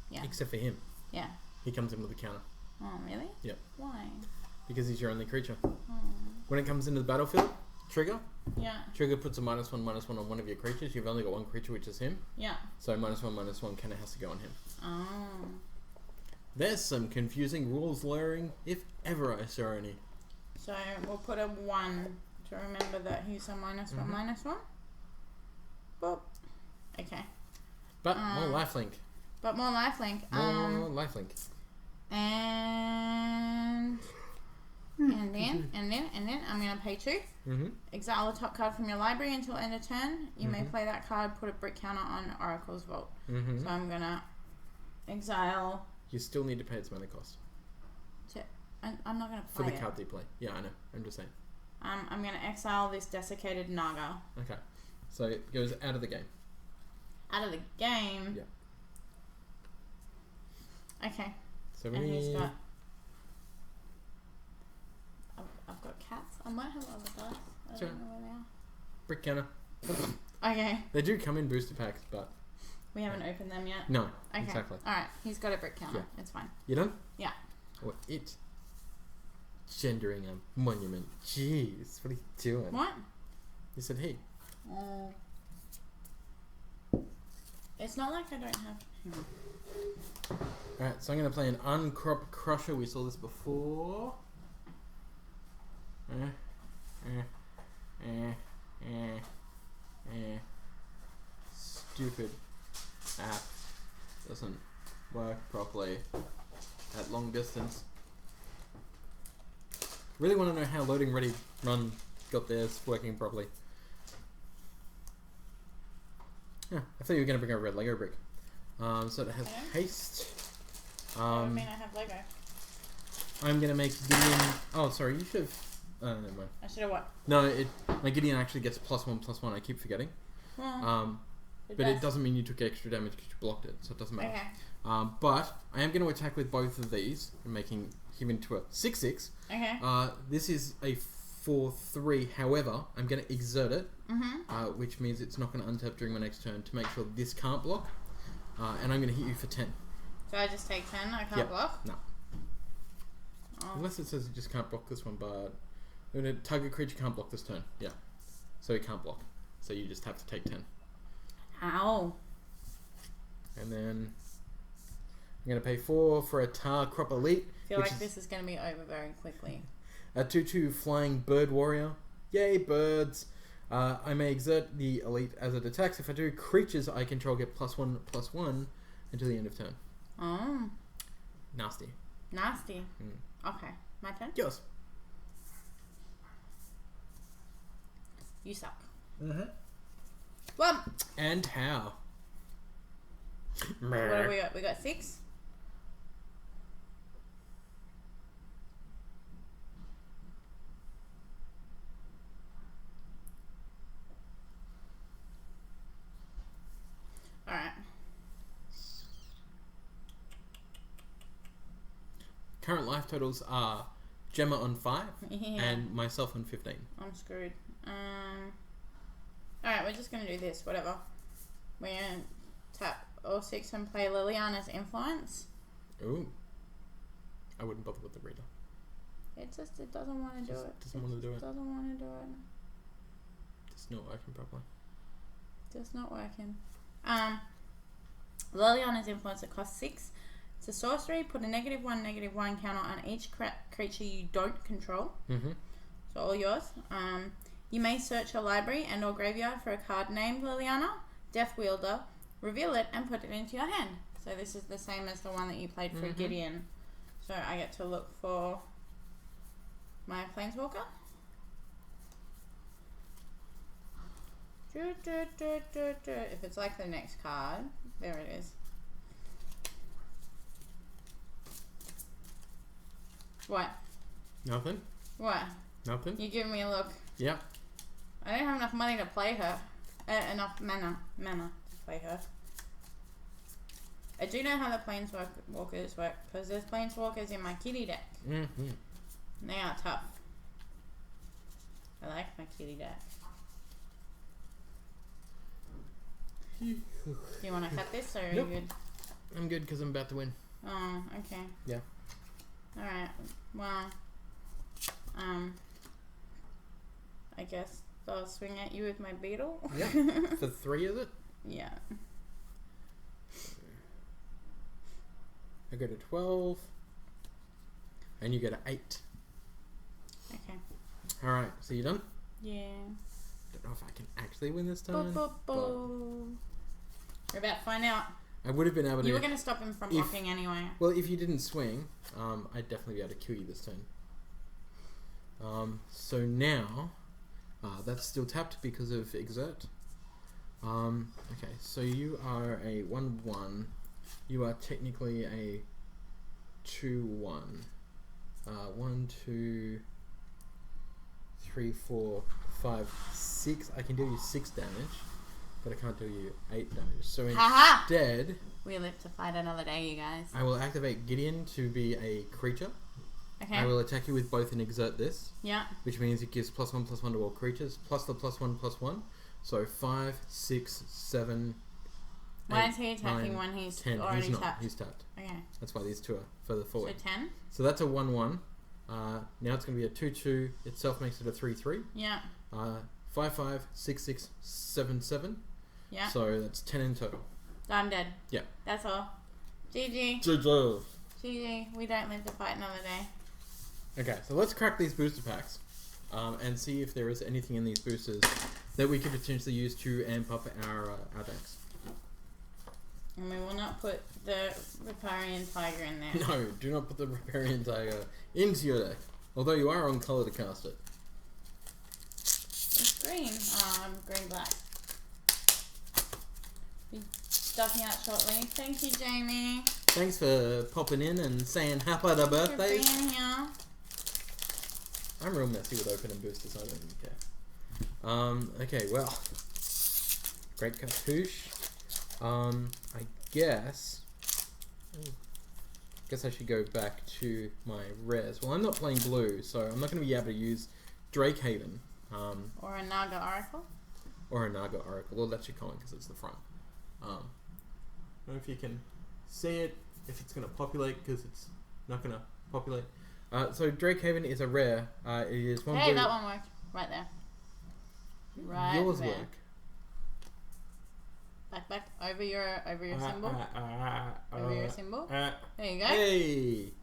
Yeah. Except for him. Yeah. He comes in with a counter. Oh, really? Yep. Why? Because he's your only creature. Oh. When it comes into the battlefield, trigger. Yeah. Trigger puts a -1/-1 on one of your creatures. You've only got one creature, which is him. Yeah. So -1/-1 kind of has to go on him. Oh. There's some confusing rules layering, if ever I saw any. So we'll put a 1 to remember that he's a -1/-1. Boop. Okay. But more lifelink. But more lifelink. More lifelink. And then I'm gonna pay 2. Exile a top card from your library until end of turn. You may play that card. Put a brick counter on Oracle's Vault. So I'm gonna exile. You still need to pay its mana cost. I'm not gonna play For the it. card they play. Yeah, I know. I'm just saying. I'm gonna exile this desiccated Naga. Okay. So it goes out of the game. Out of the game. Yeah. Okay. So And he's got. I've got cats. I might have other dice. I Sure. don't know where they are. brick counter. Okay. They do come in booster packs, but We haven't opened them yet. no. Okay. Exactly. Alright. He's got a brick counter. Yeah. It's fine. You done? Yeah. Or it. Gendering a monument. Jeez, what are you doing? What? You said he. It's not like I don't have. Alright, so I'm going to play an Uncrop Crusher. We saw this before. Stupid app doesn't work properly at long distance. Really want to know how Loading Ready Run got theirs working properly. Yeah, I thought you were going to bring a red Lego brick. So it has haste. I mean, I have Lego. I'm going to make Gideon... Oh, sorry, you should have... never mind. I should have what? No, my Gideon actually gets +1/+1. I keep forgetting. But it doesn't mean you took extra damage because you blocked it, so it doesn't matter. Okay. But I am going to attack with both of these, making him into a 6/6. Okay. This is a 4/3. However, I'm going to exert it, which means it's not going to untap during my next turn to make sure this can't block. And I'm going to hit you for 10. So I just take 10. I can't block. No. Oh. Unless it says you just can't block this one, but target creature can't block this turn. Yeah. So he can't block. So you just have to take 10. Ow. And then I'm going to pay 4 for a Tar Crop Elite. I feel like this is going to be over very quickly. A 2/2 Flying Bird Warrior. Yay, birds. I may exert the Elite as it attacks. If I do, creatures I control get +1/+1 until the end of turn. Oh. Nasty. Nasty. Okay. My turn? Yours. You suck. Well. And how? What do we got? We got 6? Alright. Current life totals are Gemma on 5 and myself on 15. I'm screwed. Alright, we're just gonna do this, whatever. We're gonna tap all 6 and play Liliana's Influence. Ooh. I wouldn't bother with the reader. It doesn't want to do it. Doesn't want to do it. Doesn't want to do it. It's not working properly. Just not working. Liliana's Influence, it costs 6. It's a sorcery. Put a -1/-1 counter on each creature you don't control. So all yours. You may search a library and or graveyard for a card named Liliana, Death Wielder, reveal it and put it into your hand. So this is the same as the one that you played for Gideon. So I get to look for my Planeswalker. If it's like the next card, there it is. What? Nothing? What? Nothing? You giving me a look? Yeah. I don't have enough money to play her. Enough mana to play her. I do know how the Planeswalkers work because there's Planeswalkers in my kitty deck. They are tough. I like my kitty deck. Do you want to cut this or are you good? I'm good because I'm about to win. Oh, okay. Yeah. Alright. Well, I guess I'll swing at you with my beetle. Yeah. For 3, is it? Yeah. I go to 12. And you go to 8. Okay. Alright, so you done? Yeah. Don't know if I can actually win this time. We're about to find out. I would have been able to. You were going to stop him from blocking anyway. Well, if you didn't swing, I'd definitely be able to kill you this turn. So now, that's still tapped because of Exert. Okay, so you are a 1/1. You are technically a 2/1. 1, 2, 3, 4, 5, 6. I can deal you 6 damage, but I can't deal you 8 damage. So instead, we live to fight another day, you guys. I will activate Gideon to be a creature. Okay. I will attack you with both and exert this. Yeah. Which means it gives +1/+1 to all creatures, plus the +1/+1. So 5, 6, 7. Why 8, is he attacking 9, when he's 10. already He's not. tapped? He's tapped. Okay. That's why these two are further forward. So 10? So that's a 1/1. Now it's going to be a 2/2. Itself makes it a 3/3. Yeah. 5, 5, 6, 6, 7, 7. Yeah. So that's 10 in total. I'm dead. Yeah. That's all. GG. GG. GG. We don't live to fight another day. Okay, so let's crack these booster packs and see if there is anything in these boosters that we could potentially use to amp up our decks. And we will not put the Riparian Tiger in there. No, do not put the Riparian Tiger into your deck. Although you are on colour to cast it. It's green. Green-black. Be ducking out shortly. Thank you, Jamie. Thanks for popping in and saying happy birthday. Thanks for being here. I'm real messy with opening boosters, I don't even care. Okay, well. Great cartouche. I guess I should go back to my rares. Well, I'm not playing blue, so I'm not going to be able to use Drakehaven. Or a Naga Oracle. Or a Naga Oracle. Well, that's your common because it's the front. I don't know if you can see it, if it's going to populate, because it's not going to populate. So Drakehaven is a rare. It is one Hey, blue. that one worked. Right there. Right Yours there. work. Back, over your symbol. Over your symbol. There you go. Hey!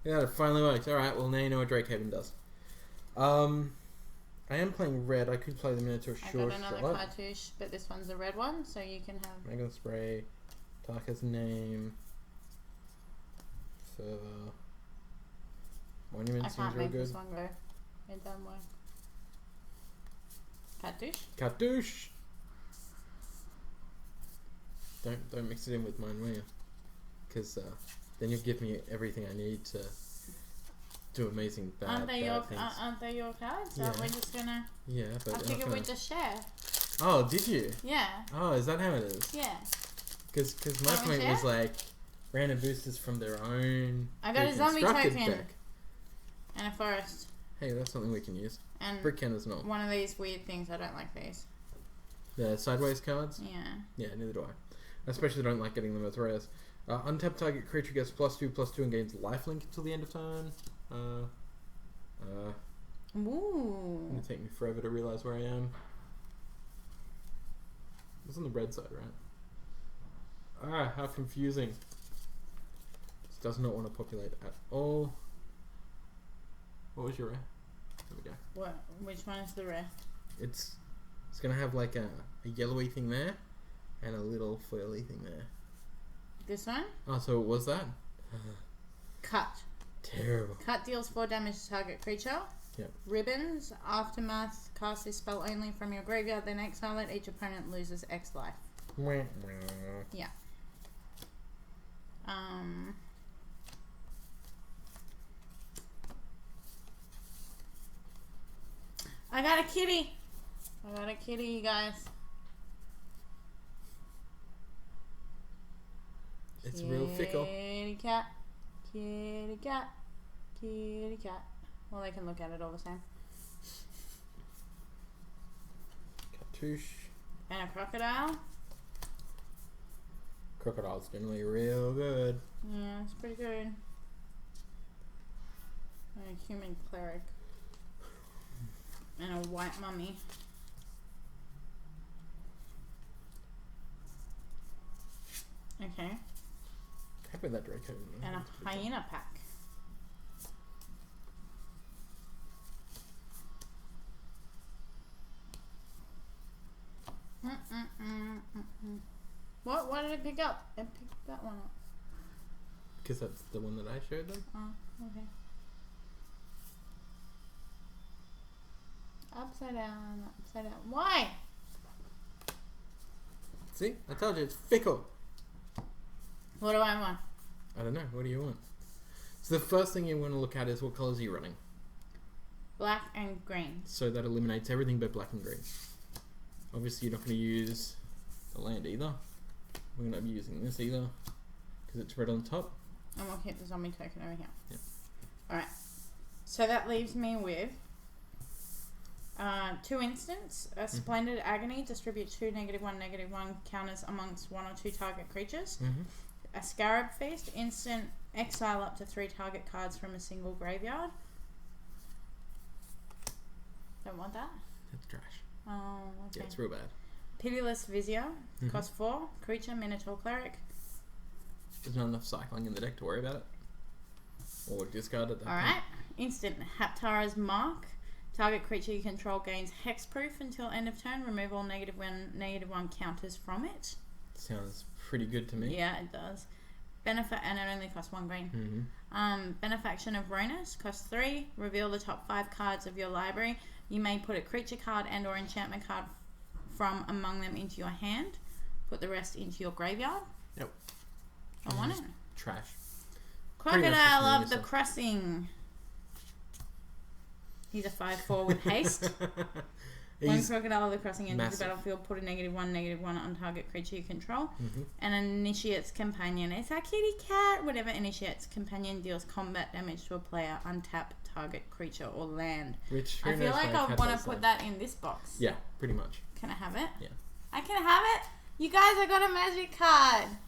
Yeah, it finally worked. Alright, well now you know what Drakehaven does. I am playing red. I could play the Minotaur Short. I got another cartouche, but this one's a red one, so you can have... Megan Spray. Tarka's name. Further. Monument I seems can't real make good. this one go. It doesn't work. Cartouche? Cartouche! Don't mix it in with mine, will you? Because then you'll give me everything I need to do amazing bad Aren't they your cards? Yeah. So we're just gonna... Yeah, but I figured we'd just share. Oh, did you? Yeah. Oh, is that how it is? Yeah. Because my point was like random boosters from their own. I got a zombie reconstructed token. deck. And a forest. Hey, that's something we can use. And brick counters not. one of these weird things, I don't like these. The sideways cards? Yeah. Yeah, neither do I. Especially don't like getting them as rares. Untapped target creature gets +2/+2 and gains lifelink until the end of turn. Ooh. It's gonna take me forever to realize where I am. It's on the red side, right? Ah, how confusing. This does not want to populate at all. What was your rare? There we go. What? Which one is the rare? It's gonna have like a yellowy thing there and a little foily thing there. This one? Oh, so it was that? Cut. Terrible. Cut deals 4 damage to target creature. Yep. Ribbons. Aftermath. Cast this spell only from your graveyard, then exile it. Each opponent loses X life. Yeah. I got a kitty. I got a kitty, you guys. It's real fickle. Kitty cat. Kitty cat. Kitty cat. Well, they can look at it all the same. Cartouche. And a crocodile. Crocodile's generally real good. Yeah, it's pretty good. And a human cleric. And a white mummy. Okay. Happy with that Draco. And a hyena pack. What? Why did it pick up? It picked that one up. Because that's the one that I showed them. Oh, okay. Upside down, upside down. Why? See? I told you, it's fickle. What do I want? I don't know. What do you want? So the first thing you want to look at is what colours are you running? Black and green. So that eliminates everything but black and green. Obviously you're not going to use the land either. We're going to be using this either. Because it's red on top. And we'll keep the zombie token over here. Yep. Alright. So that leaves me with 2 instants. A Splendid Agony. Distribute 2 -1/-1 counters amongst 1 or 2 target creatures. A Scarab Feast. Instant exile up to 3 target cards from a single graveyard. Don't want that? It's trash. Oh, okay. Yeah, it's real bad. Pitiless Vizier. Cost 4. Creature, Minotaur Cleric. There's not enough cycling in the deck to worry about it. Or discard it. Alright. Instant Haptara's Mark. Target creature you control gains hexproof until end of turn. Remove all -1/-1 counters from it. Sounds pretty good to me. Yeah, it does. Benefit, and it only costs 1 green. Benefaction of Ronus costs 3. Reveal the top 5 cards of your library. You may put a creature card and or enchantment card from among them into your hand. Put the rest into your graveyard. Yep. I want it. Trash. Crocodile of the Crossing. He's a 5/4 with haste. When Crocodile of the Crossing enters the battlefield, put a -1/-1 on target creature you control. And Initiate's Companion. It's a kitty cat. Whatever Initiate's Companion deals combat damage to a player, untap target creature or land. Which I feel like I want to put that in this box. Yeah, pretty much. Can I have it? Yeah. I can have it? You guys, I got a magic card.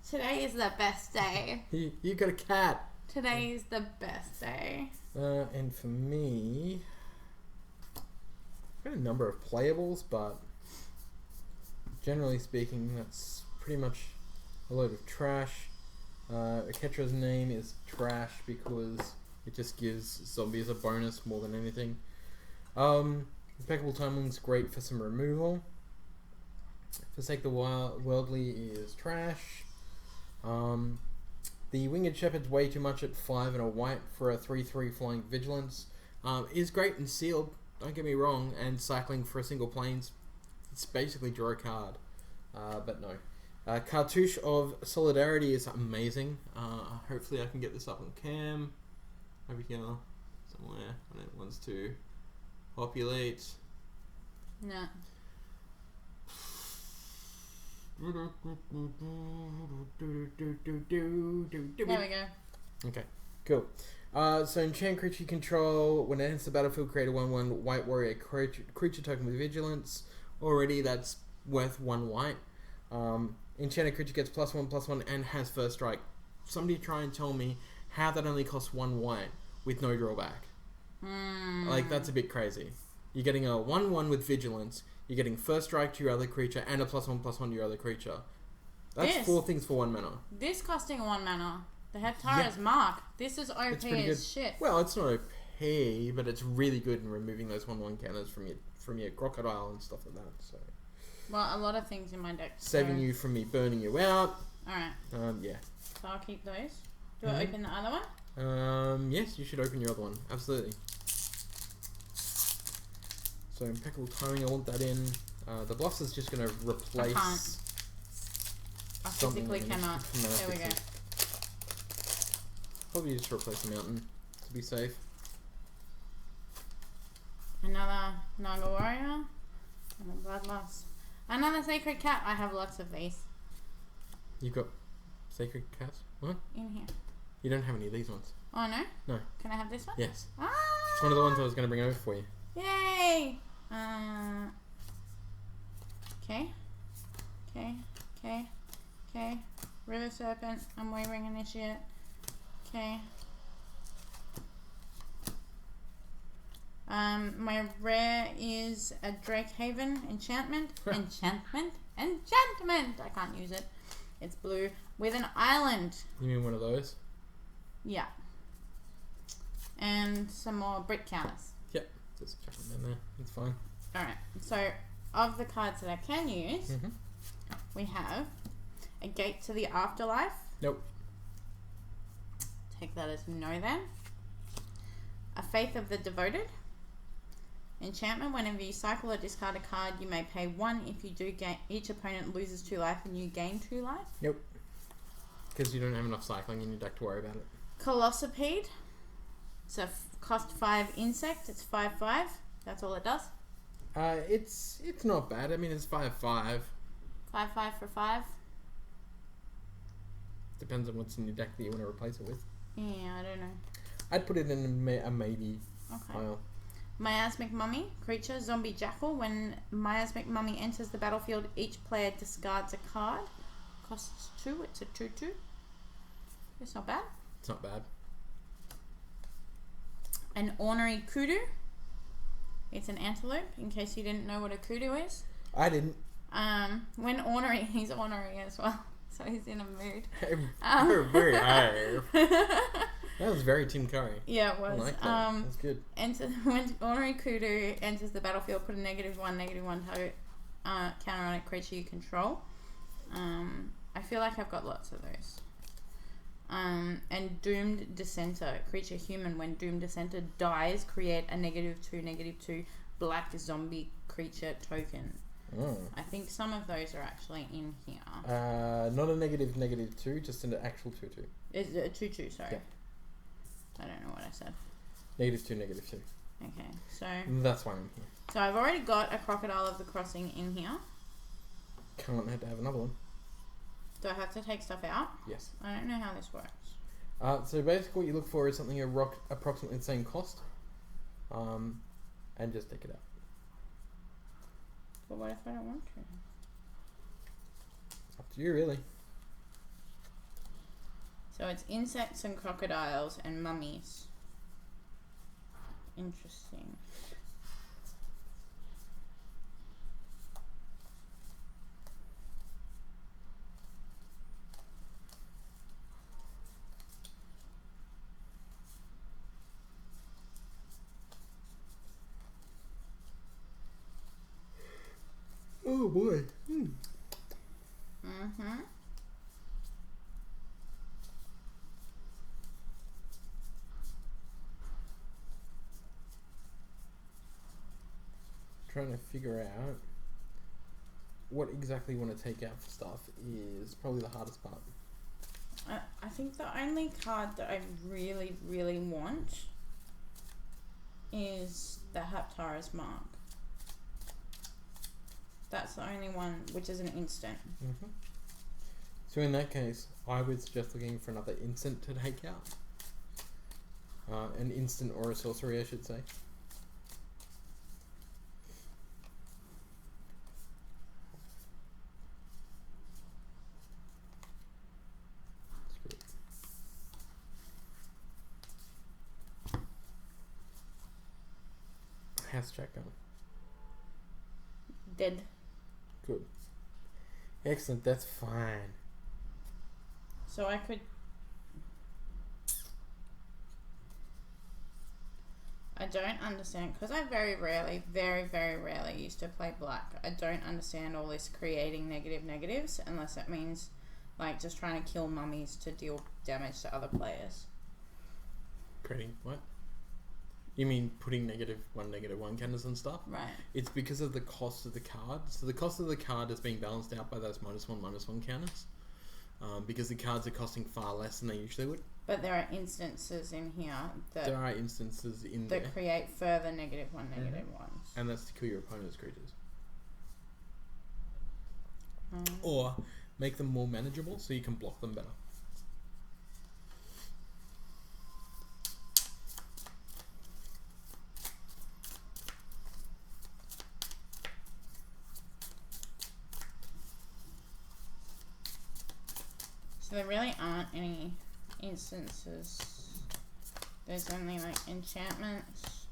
Today is the best day. You got a cat. Today is the best day. And for me, I've got a number of playables, but generally speaking, that's pretty much a load of trash. Ketra's Name is trash because it just gives zombies a bonus more than anything. Impeccable Timing's great for some removal. Forsake the Worldly is trash. The Winged Shepherd's way too much at 5 and a white for a 3/3 flying vigilance. Is great and sealed, don't get me wrong, and cycling for a single planes. It's basically draw a card. But no. Cartouche of Solidarity is amazing. Hopefully I can get this up on cam. Over here somewhere when it wants to populate. No. There we go. Okay, cool. So enchant creature you control. When it enters the battlefield, create a 1/1 white warrior creature token with vigilance. Already that's worth 1 white. Enchanted creature gets +1/+1 and has first strike. Somebody try and tell me how that only costs 1 white with no drawback. Like, that's a bit crazy. You're getting a 1/1 with vigilance. You're getting first strike to your other creature and a +1/+1 to your other creature. That's 4 things for 1 mana. This costing 1 mana. The Heptara's Mark. This is OP as shit. Well, it's not OP, but it's really good in removing those 1/1 counters from your crocodile and stuff like that. So. Well, a lot of things in my deck. Saving you from me burning you out. Alright. Yeah. So I'll keep those. Do I open the other one? Yes, you should open your other one. Absolutely. So impeccable timing, I want that in. The Bluffs is just going to replace... I physically cannot. There we go. Probably just replace a mountain to be safe. Another Naga Warrior. And a Bloodlust. Another Sacred Cat. I have lots of these. You've got Sacred Cat? What? In here. You don't have any of these ones. Oh, no? No. Can I have this one? Yes. Ah! It's one of the ones I was going to bring over for you. Yay! Okay. Okay. River Serpent. Unwavering Initiate. Okay. My rare is a Drake Haven enchantment. Enchantment. I can't use it. It's blue with an island. You mean one of those? Yeah. And some more brick counters. Yep. Just chuck them in there. It's fine. Alright. So, of the cards that I can use, we have a Gate to the Afterlife. Nope. Take that as no then. A Faith of the Devoted. Enchantment. Whenever you cycle or discard a card, you may pay 1. If you do, each opponent loses 2 life and you gain 2 life. Nope. Because you don't have enough cycling in your deck to worry about it. Colossopede. It's a cost 5 insect. It's 5/5. That's all it does. It's not bad. I mean, it's 5/5. 5/5 for 5. Depends on what's in your deck that you want to replace it with. Yeah, I don't know. I'd put it in a maybe pile. Miasmic Mummy. Creature. Zombie Jackal. When Miasmic Mummy enters the battlefield, each player discards a card. Costs 2. It's a 2/2. It's not bad. It's not bad. An Ornery Kudu. It's an antelope, in case you didn't know what a kudu is. I didn't. When ornery, he's ornery as well, so he's in a mood. Very high. That was very Tim Curry. Yeah, it was. I like that. That's good. When Ornery Kudu enters the battlefield, put a -1/-1 target counter on a creature you control. I feel like I've got lots of those. And Doomed Dissenter. Creature human. When Doomed Dissenter dies, create a -2/-2 black zombie creature token. I think some of those are actually in here. Not a -2, just an actual 2/2. Is it a 2/2? Sorry. Yeah. I don't know what I said. -2/-2. Okay, so that's why I'm here. So I've already got a Crocodile of the Crossing in here. Can't have to have another one. Do I have to take stuff out? Yes. I don't know how this works. So basically what you look for is something approximately the same cost. And just take it out. But what if I don't want to? Up to you, really. So it's insects and crocodiles and mummies. Interesting. Oh boy. Trying to figure out what exactly you want to take out for stuff is probably the hardest part. I think the only card that I really, really want is the Heptara's Mark. That's the only one, which is an instant. So in that case, I would suggest looking for another instant to take out. An instant or a sorcery, I should say. How's chat going? Dead. Good. Excellent, that's fine. So I could... I don't understand, because I very rarely used to play black. I don't understand all this creating negatives, unless it means like just trying to kill mummies to deal damage to other players. Creating what? You mean putting -1/-1 counters and stuff? Right. It's because of the cost of the card. So the cost of the card is being balanced out by those -1/-1 counters. Because the cards are costing far less than they usually would. But there are instances in here that... There are instances in there. That create further -1/-1s. And that's to kill your opponent's creatures. Or make them more manageable so you can block them better. So there really aren't any instances. There's only like enchantments.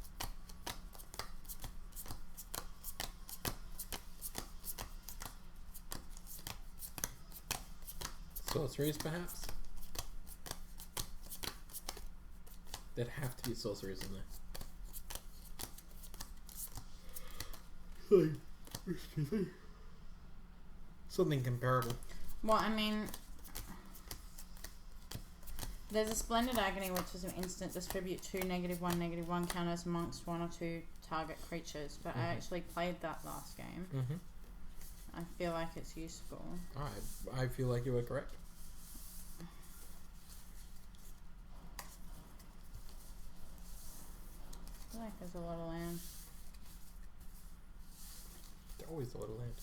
Sorceries, perhaps? There'd have to be sorceries in there. Something comparable. Well, I mean... There's a Splendid Agony, which is an instant distribute 2 -1/-1 counters amongst 1 or 2 target creatures, but I actually played that last game. I feel like it's useful. I feel like you were correct. I feel like there's a lot of land. There's always a lot of land.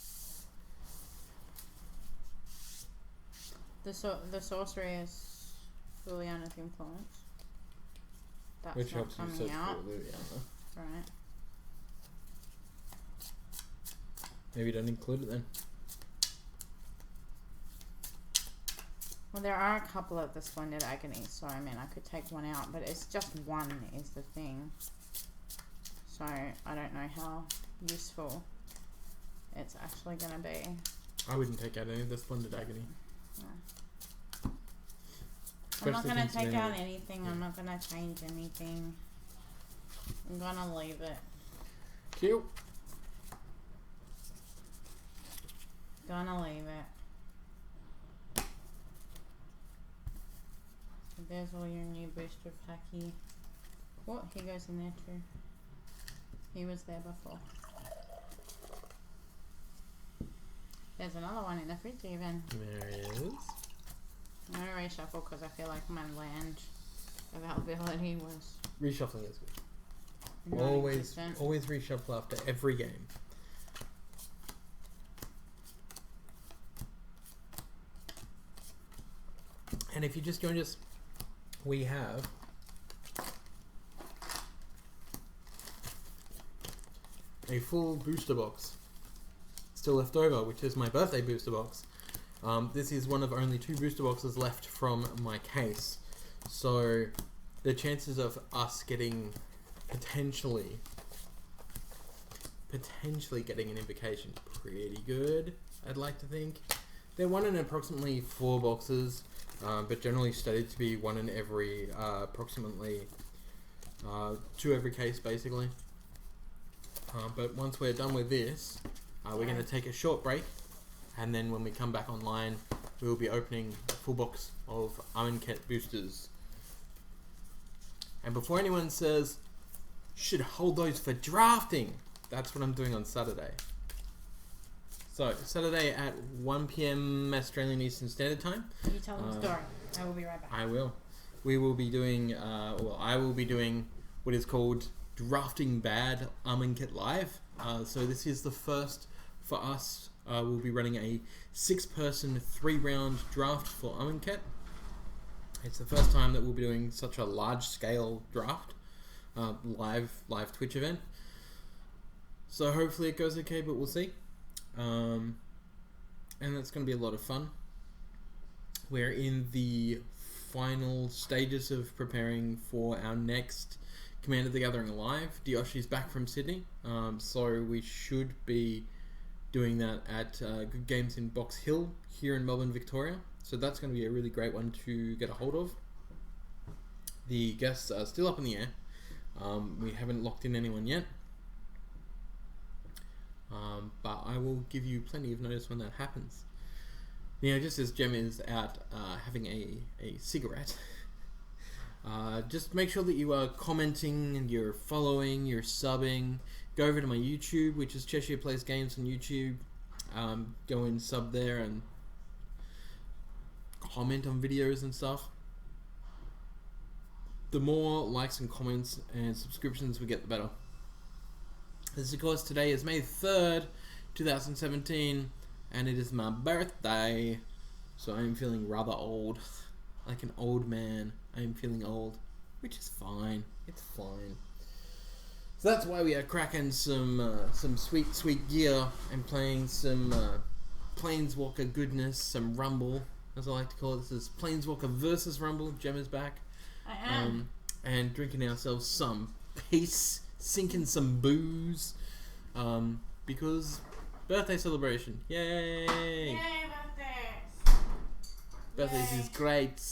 The sorcery is Liliana's influence. That's which not helps you coming search out. for Liliana. Right. Maybe don't include it then. Well, there are a couple of the Splendid Agonies, so I mean I could take one out, but it's just one is the thing. So I don't know how useful it's actually going to be. I wouldn't take out any of the Splendid Agony. No. I'm not going to take out anything. I'm not going to change anything. I'm going to leave it. Cute. Gonna leave it. So there's all your new booster packy. What? He goes in there too. He was there before. There's another one in the fridge even. There is. I'm gonna reshuffle because I feel like my land availability was Reshuffling is good. Always reshuffle after every game. And if you just joined us, we have a full booster box still left over, which is my birthday booster box. This is one of only 2 booster boxes left from my case, so the chances of us getting potentially getting an invocation is pretty good, I'd like to think. They're one in approximately 4 boxes, but generally stated to be one in every approximately 2 every case, basically. But once we're done with this, we're going to take a short break, and then when we come back online, we'll be opening a full box of Amonkhet boosters. And before anyone says, should hold those for drafting, that's what I'm doing on Saturday. So, Saturday at 1 PM Australian Eastern Standard Time. You tell them the story. I will be right back. I will. We will be doing, I will be doing what is called Drafting Bad Amonkhet Live. So this is the first for us. We'll be running a 6-person, 3-round draft for Amonkhet. It's the first time that we'll be doing such a large-scale draft, live Twitch event. So hopefully it goes okay, but we'll see. And that's going to be a lot of fun. We're in the final stages of preparing for our next Commander the Gathering Live. Dioshi's back from Sydney, so we should be doing that at Good Games in Box Hill here in Melbourne, Victoria. So that's going to be a really great one to get a hold of. The guests are still up in the air. We haven't locked in anyone yet. But I will give you plenty of notice when that happens. You know, just as Gem is out having a cigarette, just make sure that you are commenting and you're following, you're subbing. Go over to my YouTube, which is Cheshire Plays Games on YouTube. Go and sub there and comment on videos and stuff. The more likes and comments and subscriptions we get, the better. This, of course, today is May 3rd, 2017, and it is my birthday, so I'm feeling rather old, like an old man. I'm feeling old, which is fine. It's fine. So that's why we are cracking some sweet gear and playing some Planeswalker goodness, some Rumble, as I like to call it. This is Planeswalker versus Rumble. Gem is back. I am. And drinking ourselves some peace, sinking some booze, because birthday celebration. Yay! Yay, birthdays! Birthdays Yay. is great.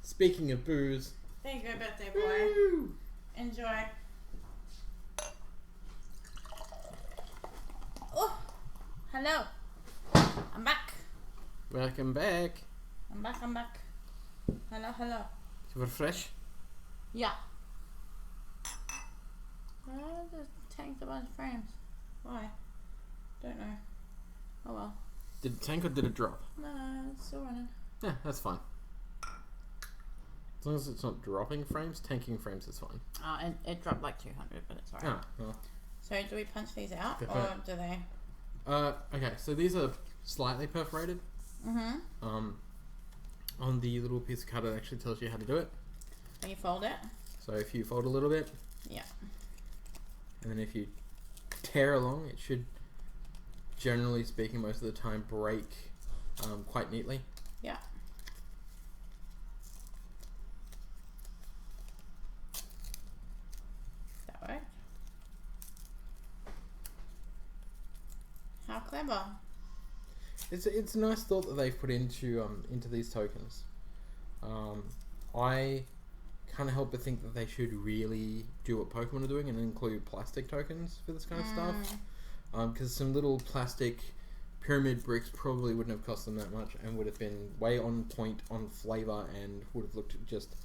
Speaking of booze. There you go, birthday boy. Woo! Enjoy. Oh, hello. I'm back. Welcome back. I'm back. Hello. You were fresh? Yeah. I just tanked a bunch of frames. Why? Don't know. Oh well. Did it tank or did it drop? No, it's still running. Yeah, that's fine. As long as it's not dropping frames, tanking frames is fine. It dropped like 200, but it's alright. Ah, well. So do we punch these out, Good or point. do they? Okay, so these are slightly perforated. Mm-hmm. On the little piece of card, it actually tells you how to do it. And you fold it? So if you fold a little bit, Yeah. and then if you tear along, it should, generally speaking, most of the time break quite neatly. Yeah. That worked. How clever. It's a nice thought that they've put into these tokens. I can't help but think that they should really do what Pokemon are doing and include plastic tokens for this kind of stuff. Because some little plastic pyramid bricks probably wouldn't have cost them that much and would have been way on point on flavor and would have looked just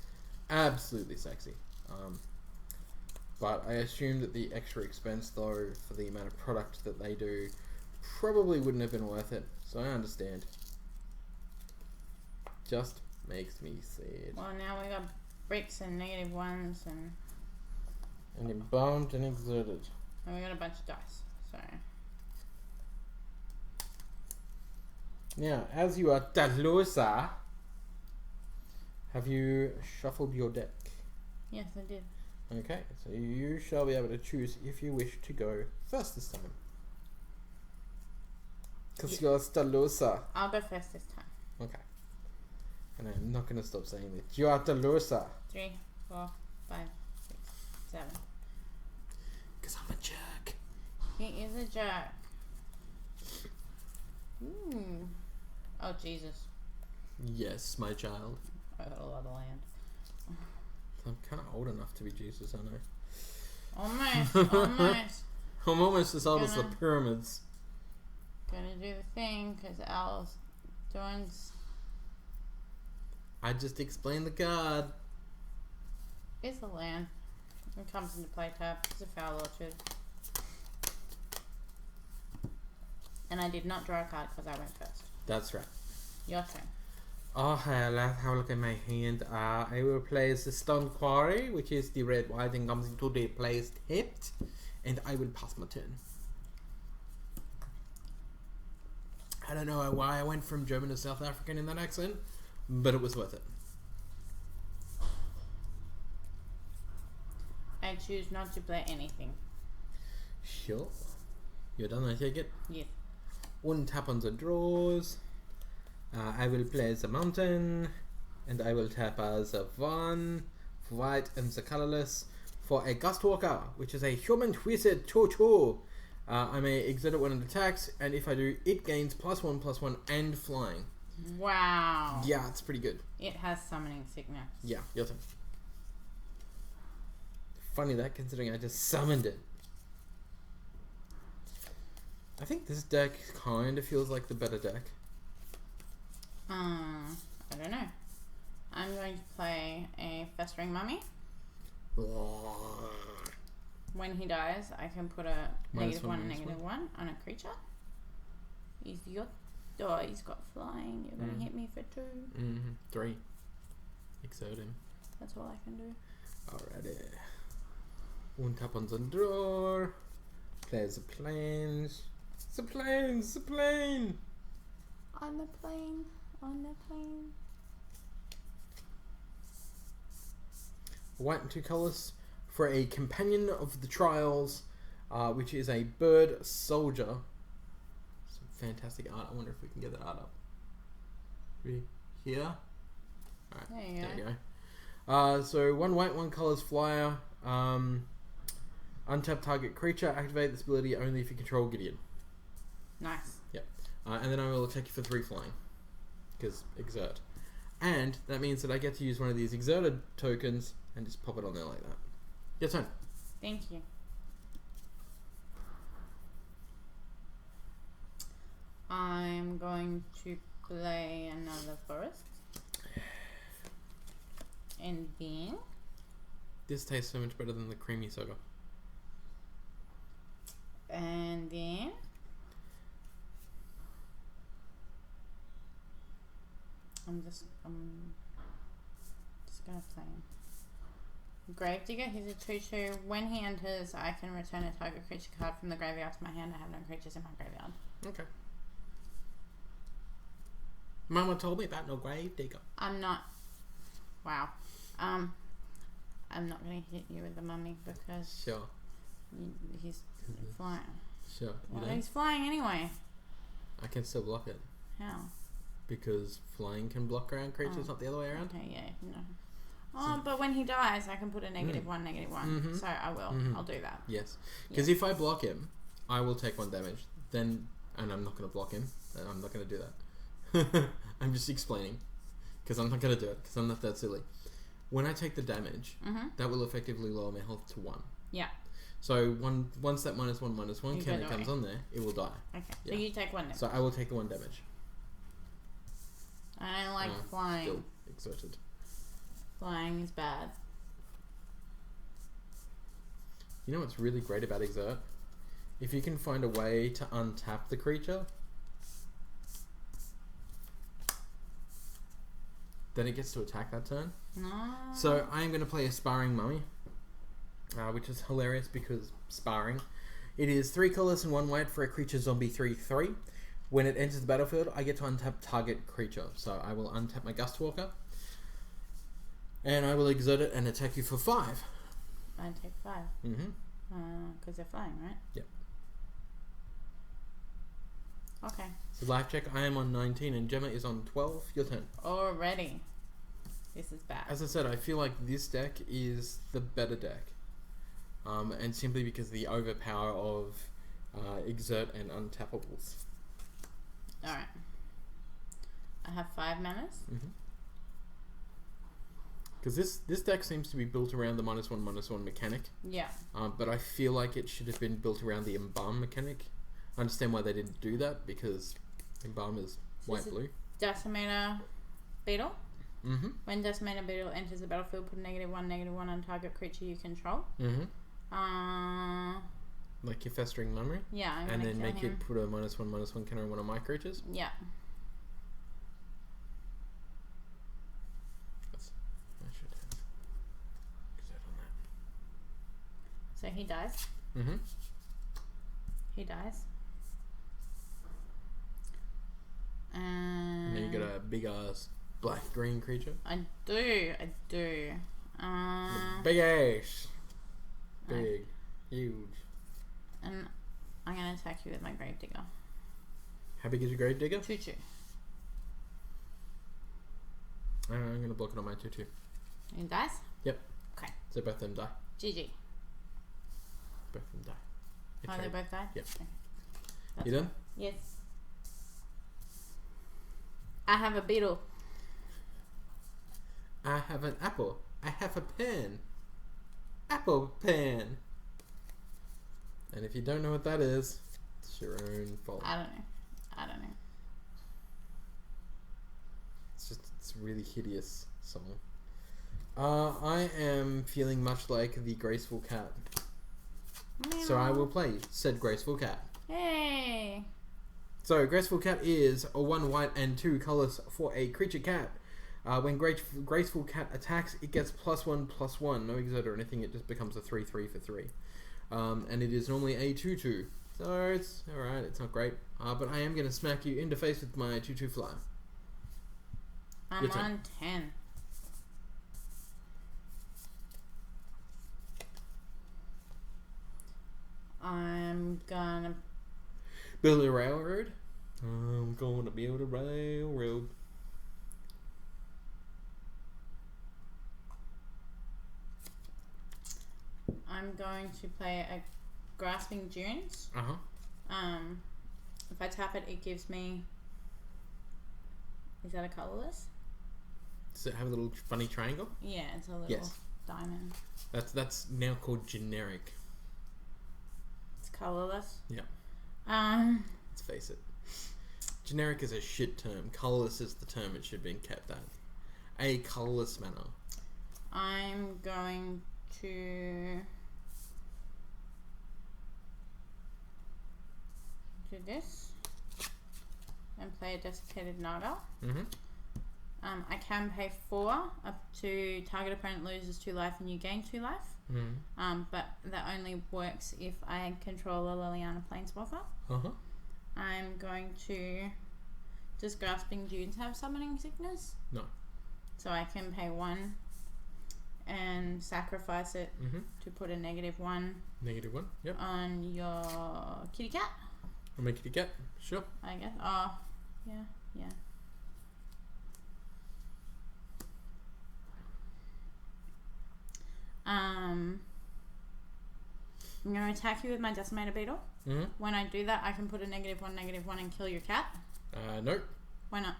absolutely sexy. But I assume that the extra expense, though, for the amount of product that they do, probably wouldn't have been worth it. So I understand. Just makes me sad. Well, now we got bricks and negative ones, and embalmed and exerted. we got a bunch of dice. So Now, as you are Talosa, have you shuffled your deck? yes, I did. Okay, so you shall be able to choose if you wish to go first this time. Because you're Talosa. I'll go first this time. Okay. And I'm not going to stop saying that. You are Talosa. 3, 4, 5, 6, 7. Because I'm a jerk. He is a jerk. Ooh. Oh, Jesus. Yes, my child. I got a lot of land. I'm kind of old enough to be Jesus, I know. Almost. I'm almost as old as the Gonna- pyramids. Gonna do the thing, because Al's doing... I just explained the card. It's a land. It comes into play tab. It's a foul orchard. And I did not draw a card because I went first. That's right. Your turn. Okay, let's have a look at my hand. I will place the Stone Quarry, which is the red white and comes into the place tipped. And I will pass my turn. I don't know why I went from German to South African in that accent, but it was worth it. I choose not to play anything. Sure. You're done, I take it? Yes. One tap on the drawers. I will play the mountain. And I will tap as a 1 for white and the colorless for a Gustwalker, which is a human wizard 2/2. I may exert it when it attacks, and if I do, it gains +1/+1 and flying. Wow. Yeah, it's pretty good. It has summoning sickness. Yeah, your turn. Funny that, considering I just summoned it. I think this deck kind of feels like the better deck. I don't know. I'm going to play a Festering Mummy. When he dies, I can put a -1/-1 on a creature. He's got flying. You're going to hit me for 2. 3. Exert him. That's all I can do. Alrighty. One tap on the drawer. Plays the planes. The planes! The plane! On the plane. On the plane. White and 2 colors for a companion of the trials, which is a bird soldier. Some fantastic art. I wonder if we can get that art up. Ready? Here. Alright, there you go. So 1 white, 1 colors flyer. Untap target creature. Activate this ability only if you control Gideon. Nice. Yep. And then I will attack you for 3 flying. Because exert. And that means that I get to use one of these exerted tokens and just pop it on there like that. Your turn. Thank you. I'm going to play another forest. And then... This tastes so much better than the creamy soda. And then... I'm just gonna play him. Gravedigger, he's a 2/2. When he enters, I can return a target creature card from the graveyard to my hand. I have no creatures in my graveyard. Okay. Mama told me about no Gravedigger. I'm not... Wow. I'm not gonna hit you with the mummy because... Sure. He's flying. Sure. Well, he's flying anyway. I can still block it. How? Because flying can block ground creatures, not the other way around. Okay, yeah, no. Oh, but when he dies, I can put a -1/-1. So I will. I'll do that. Yes. Because if I block him, I will take 1 damage. Then, and I'm not going to block him. I'm not going to do that. I'm just explaining. Because I'm not going to do it. Because I'm not that silly. When I take the damage, that will effectively lower my health to 1. Yeah. So once that -1/-1 counter comes on there, it will die. Okay. Yeah. So you take 1 damage. So I will take the 1 damage. I don't like flying. Still exerted. Flying is bad. You know what's really great about exert? If you can find a way to untap the creature, then it gets to attack that turn. No. So I am going to play a Sparring Mummy, which is hilarious because sparring. It is 3 colors and 1 white for a creature zombie 3/3. When it enters the battlefield, I get to untap target creature. So I will untap my Gustwalker, and I will exert it and attack you for 5. I take 5. Because they're flying, right? Yep. Okay. So life check, I am on 19 and Gemma is on 12. Your turn. Already. This is bad. As I said, I feel like this deck is the better deck. And simply because of the overpower of exert and untappables. Alright. I have 5 manas. Because this deck seems to be built around the -1/-1 mechanic. Yeah. But I feel like it should have been built around the Embalm mechanic. I understand why they didn't do that, because Embalm is white-blue. Decimator Beetle. When Decimator Beetle enters the battlefield, put a -1/-1 on target creature you control. Like your Festering Mummy. Yeah, I'm and gonna then kill make him. it put a -1/-1 counter on one of my creatures. Yeah. I should have exert on that. So he dies. He dies. And then you got a big ass black-green creature. I do. Big ass. Big. Huge. And I'm going to attack you with my Gravedigger. How big is your Gravedigger? 2/2. I'm going to block it on my 2/2. Any dice? Yep. Okay. So both of them die. GG. Both of them die. Oh, Okay. they both died? Yep. Okay. You done? Yes. I have a beetle. I have an apple. I have a pen. Apple pen. And if you don't know what that is, it's your own fault. I don't know. It's a really hideous song. I am feeling much like the graceful cat. Meow. So I will play said graceful cat. Hey. So graceful cat is a 1 white and 2 colors for a creature cat. When graceful cat attacks, it gets +1/+1. No exert or anything. It just becomes a 3/3 for 3. And it is normally a 2/2. So it's alright. It's not great. But I am going to smack you in the face with my 2/2 fly. I'm Your turn. on 10. I'm gonna Build a railroad. I'm gonna build a railroad. play a Grasping Dunes. If I tap it, it gives me. Is that a colorless? Does it have a little funny triangle? Yeah, it's a little diamond. That's now called generic. It's colorless. Yeah. Let's face it. Generic is a shit term. Colorless is the term it should have been kept at. A colorless manner. I'm going to do this and play a Desiccated Naga. I can pay 4 up to target opponent loses 2 life and you gain 2 life. But that only works if I control a Liliana Planeswalker. I'm going to... Does Grasping Dunes have Summoning Sickness? No. So I can pay 1 and sacrifice it to put a -1. -1, yep. On your kitty cat. I'll make it a cat, sure. I guess. Oh, yeah. I'm going to attack you with my Decimator Beetle. When I do that, I can put a -1/-1 and kill your cat. Nope. Why not?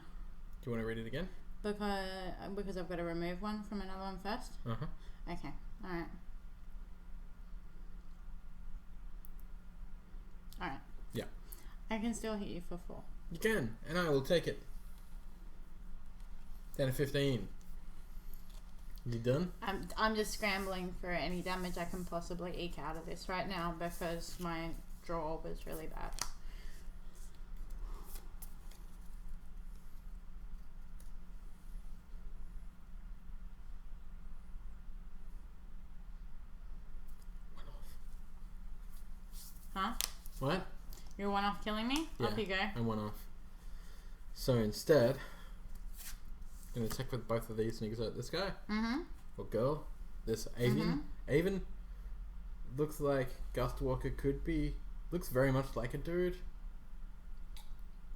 Do you want to read it again? Because I've got to remove one from another one first. Okay. Alright. Yeah. I can still hit you for 4. You can, and I will take it. Down to 15. You done? I'm just scrambling for any damage I can possibly eke out of this right now because my draw was really bad. Huh? What? You're 1 off killing me? Yeah, off you go. I'm 1 off. So instead, I'm going to attack with both of these and exert this guy. Or girl. This Avian. Avian looks like Gustwalker could be. Looks very much like a dude.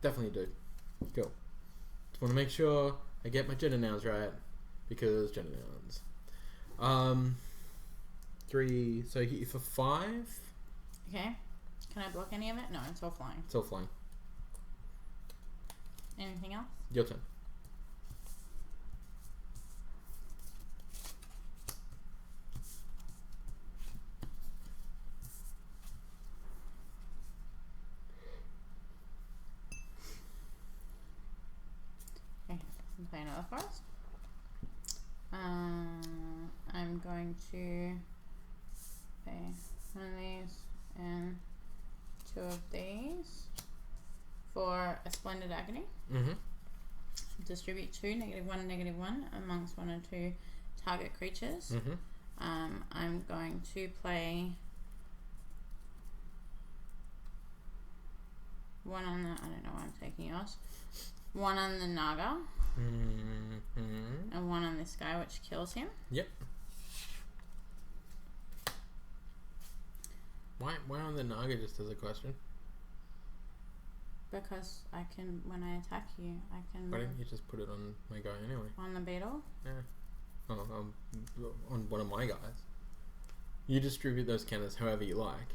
Definitely a dude. Cool. Just want to make sure I get my gender nouns right. Because gender nouns. 3. So I hit you for 5. Okay. Can I block any of it? No, it's all flying. It's all flying. Anything else? Your turn. Okay, I'm playing another forest. I'm going to play 1 of these and 2 of these for a Splendid Agony. Distribute 2 -1/-1 amongst 1 or 2 target creatures. I'm going to play 1 on the... I don't know why I'm taking yours. 1 on the Naga. And 1 on this guy, which kills him. Yep. Why on the Naga, just as a question? Because I can, when I attack you, I can... Why don't you just put it on my guy anyway? On the beetle? Yeah. Oh, on one of my guys. You distribute those counters however you like.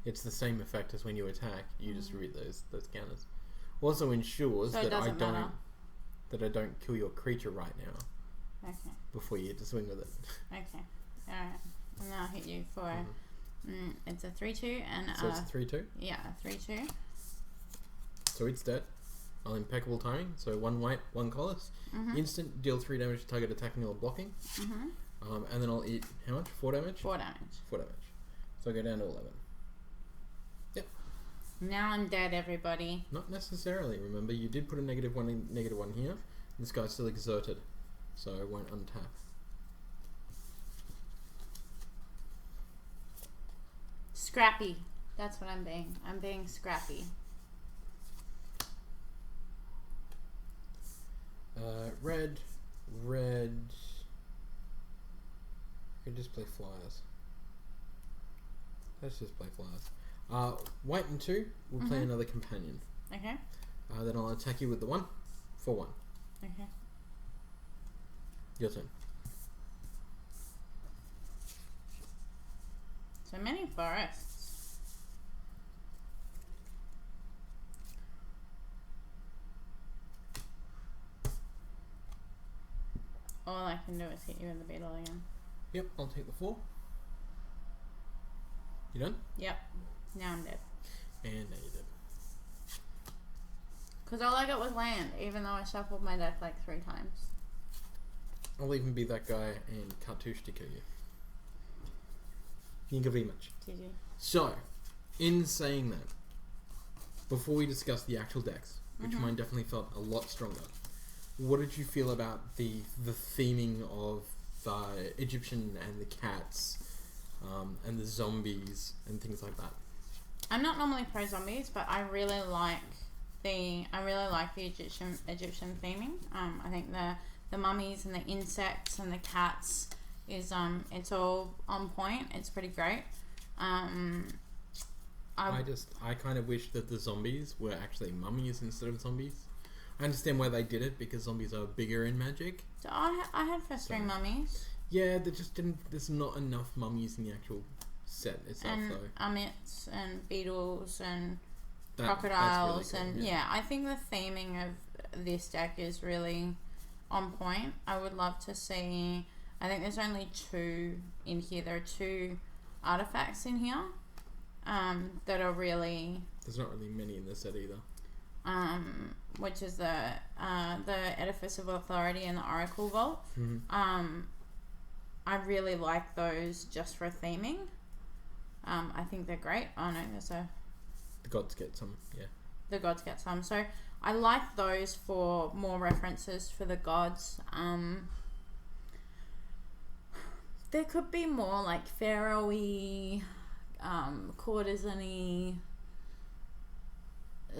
It's the same effect as when you attack. You distribute those counters. Also ensures So that I don't kill your creature right now. Okay. Before you get to swing with it. Okay. Alright. And then I'll hit you for... it's a 3-2 and... So it's a 3-2? Yeah, 3-2. So it's dead. I'll impeccable timing. So 1 white, 1 colorless. Instant, deal 3 damage to target attacking or blocking. And then I'll eat how much? 4 damage? 4 damage. 4 damage. So I go down to 11. Yep. Now I'm dead, everybody. Not necessarily. Remember, you did put a -1 in -1 here. This guy's still exerted, so I won't untap. Scrappy. That's what I'm being. I'm being scrappy. Red. We just play flyers. Let's just play flyers. White and 2. We'll play another companion. Okay. Then I'll attack you with the 1 for 1. Okay. Your turn. So many forests. All I can do is hit you with the beetle again. Yep, I'll take the 4. You done? Yep. Now I'm dead. And now you're dead. Because all I got was land, even though I shuffled my deck like 3 times. I'll even be that guy and cartouche to kill you. Thank you very much. GG. So, in saying that, before we discuss the actual decks, which mine definitely felt a lot stronger, what did you feel about the theming of the Egyptian and the cats, and the zombies and things like that? I'm not normally pro zombies, but I really like the Egyptian theming. I think the mummies and the insects and the cats is it's all on point. It's pretty great. I kind of wish that the zombies were actually mummies instead of zombies. I understand why they did it, because zombies are bigger in Magic. So I had festering mummies. Yeah, they just didn't. There's not enough mummies in the actual set itself, and though. Ammets and beetles and crocodiles, really cool, and yeah, I think the theming of this deck is really on point. I would love to see. I think there's only 2 in here. There are 2 artifacts in here that are really. There's not really many in this set either. Which is the Edifice of Authority and the Oracle Vault. I really like those just for theming. I think they're great. Oh no, there's a... The gods get some, yeah. The gods get some. So I like those for more references for the gods. There could be more like pharaoh-y, courtesan-y,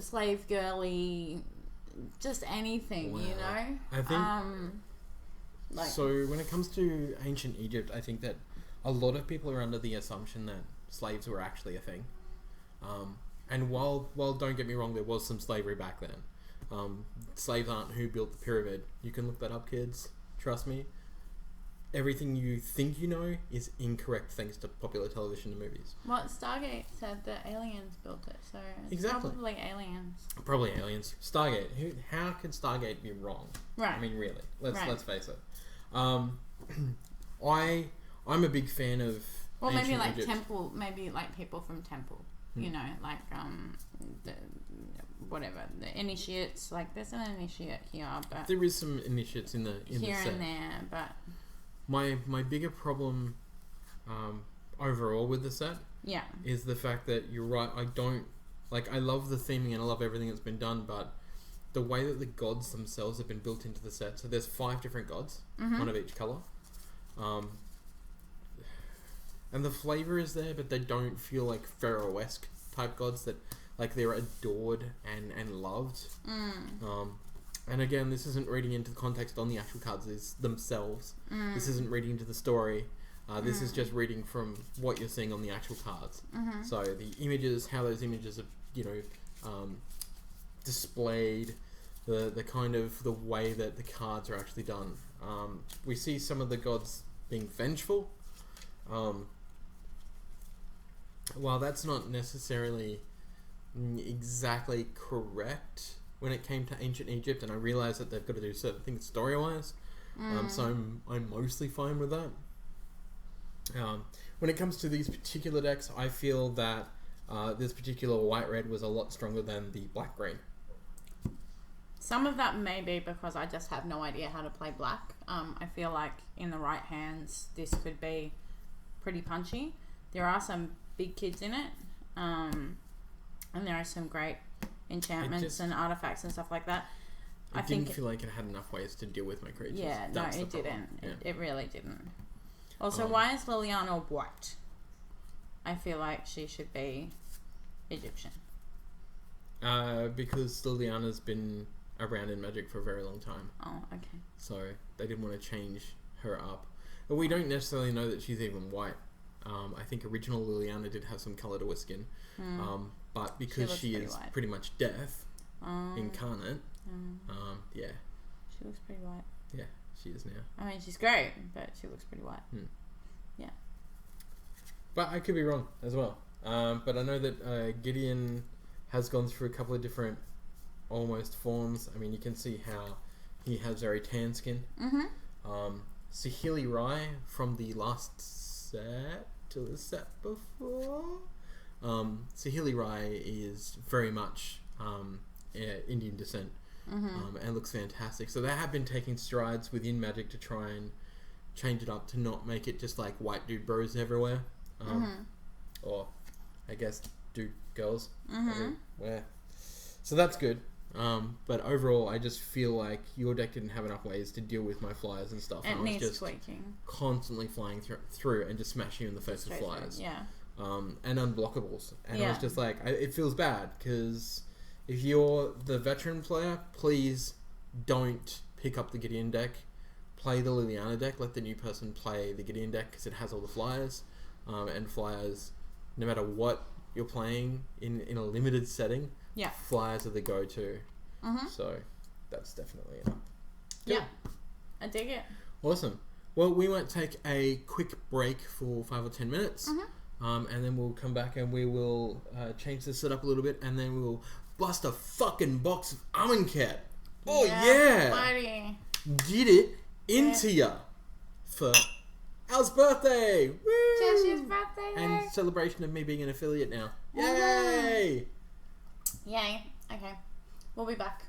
slave girly, just anything, you know? I think... so when it comes to ancient Egypt, I think that a lot of people are under the assumption that slaves were actually a thing. And while don't get me wrong, there was some slavery back then. Slaves aren't who built the pyramid. You can look that up, kids. Trust me. Everything you think you know is incorrect thanks to popular television and movies. Well, Stargate said that aliens built it, so it's probably aliens. Probably aliens. Stargate. How could Stargate be wrong? Right. I mean, really. Let's face it. I'm a big fan of. Well, maybe like Egypt. temple. Maybe like people from temple. You know, like the initiates. Like there's an initiate here, but there is some initiates in the set. Here and there, but. My bigger problem overall with the set is the fact that you're right, I love the theming and I love everything that's been done, but the way that the gods themselves have been built into the set, so there's 5 different gods, one of each colour, and the flavour is there, but they don't feel like pharaoh-esque type gods that like they're adored and loved. And again, this isn't reading into the context on the actual cards themselves. This isn't reading into the story. This is just reading from what you're seeing on the actual cards. So the images, how those images are, displayed, the kind of the way that the cards are actually done. We see some of the gods being vengeful. While that's not necessarily exactly correct when it came to ancient Egypt, and I realize that they've got to do certain things story-wise, so I'm mostly fine with that. When it comes to these particular decks, I feel that this particular white-red was a lot stronger than the black-green. Some of that may be because I just have no idea how to play black. I feel like in the right hands, this could be pretty punchy. There are some big kids in it, and there are some great enchantments and artifacts and stuff like that. I didn't feel like it had enough ways to deal with my creatures. Yeah, That's no, it the problem. didn't. It really didn't. Also, why is Liliana white? I feel like she should be Egyptian. Because Liliana's been around in Magic for a very long time. Oh, okay. So they didn't want to change her up. But we don't necessarily know that she's even white. I think original Liliana did have some colour to her skin. But because she is white. Pretty much death incarnate, yeah. She looks pretty white. Yeah, she is now. I mean, she's great, but she looks pretty white. Yeah. But I could be wrong as well. But I know that Gideon has gone through a couple of different almost forms. I mean, you can see how he has very tan skin. Sahili Rai from the last set to the set before. Sahili Rai is very much Indian descent and looks fantastic. So they have been taking strides within Magic to try and change it up to not make it just like white dude bros everywhere. Or I guess dude girls everywhere. So that's good. But overall, I just feel like your deck didn't have enough ways to deal with my flyers and stuff. It and needs I was just tweaking. Constantly flying through and just smashing you in the face with flyers. Yeah. And unblockables. And I was just like, it feels bad because if you're the veteran player, please don't pick up the Gideon deck. Play the Liliana deck. Let the new person play the Gideon deck because it has all the flyers. And flyers, no matter what you're playing in a limited setting, flyers are the go-to. So that's definitely it. Yeah, I dig it. Awesome. Well, we might take a quick break for 5 or 10 minutes. And then we'll come back and we will change the setup a little bit, and then we'll bust a fucking box of Amonkhet. Oh yeah! Buddy. Get it into ya for Al's birthday! Woo! Jess's birthday! And celebration of me being an affiliate now. Yay! Yay. Okay. We'll be back.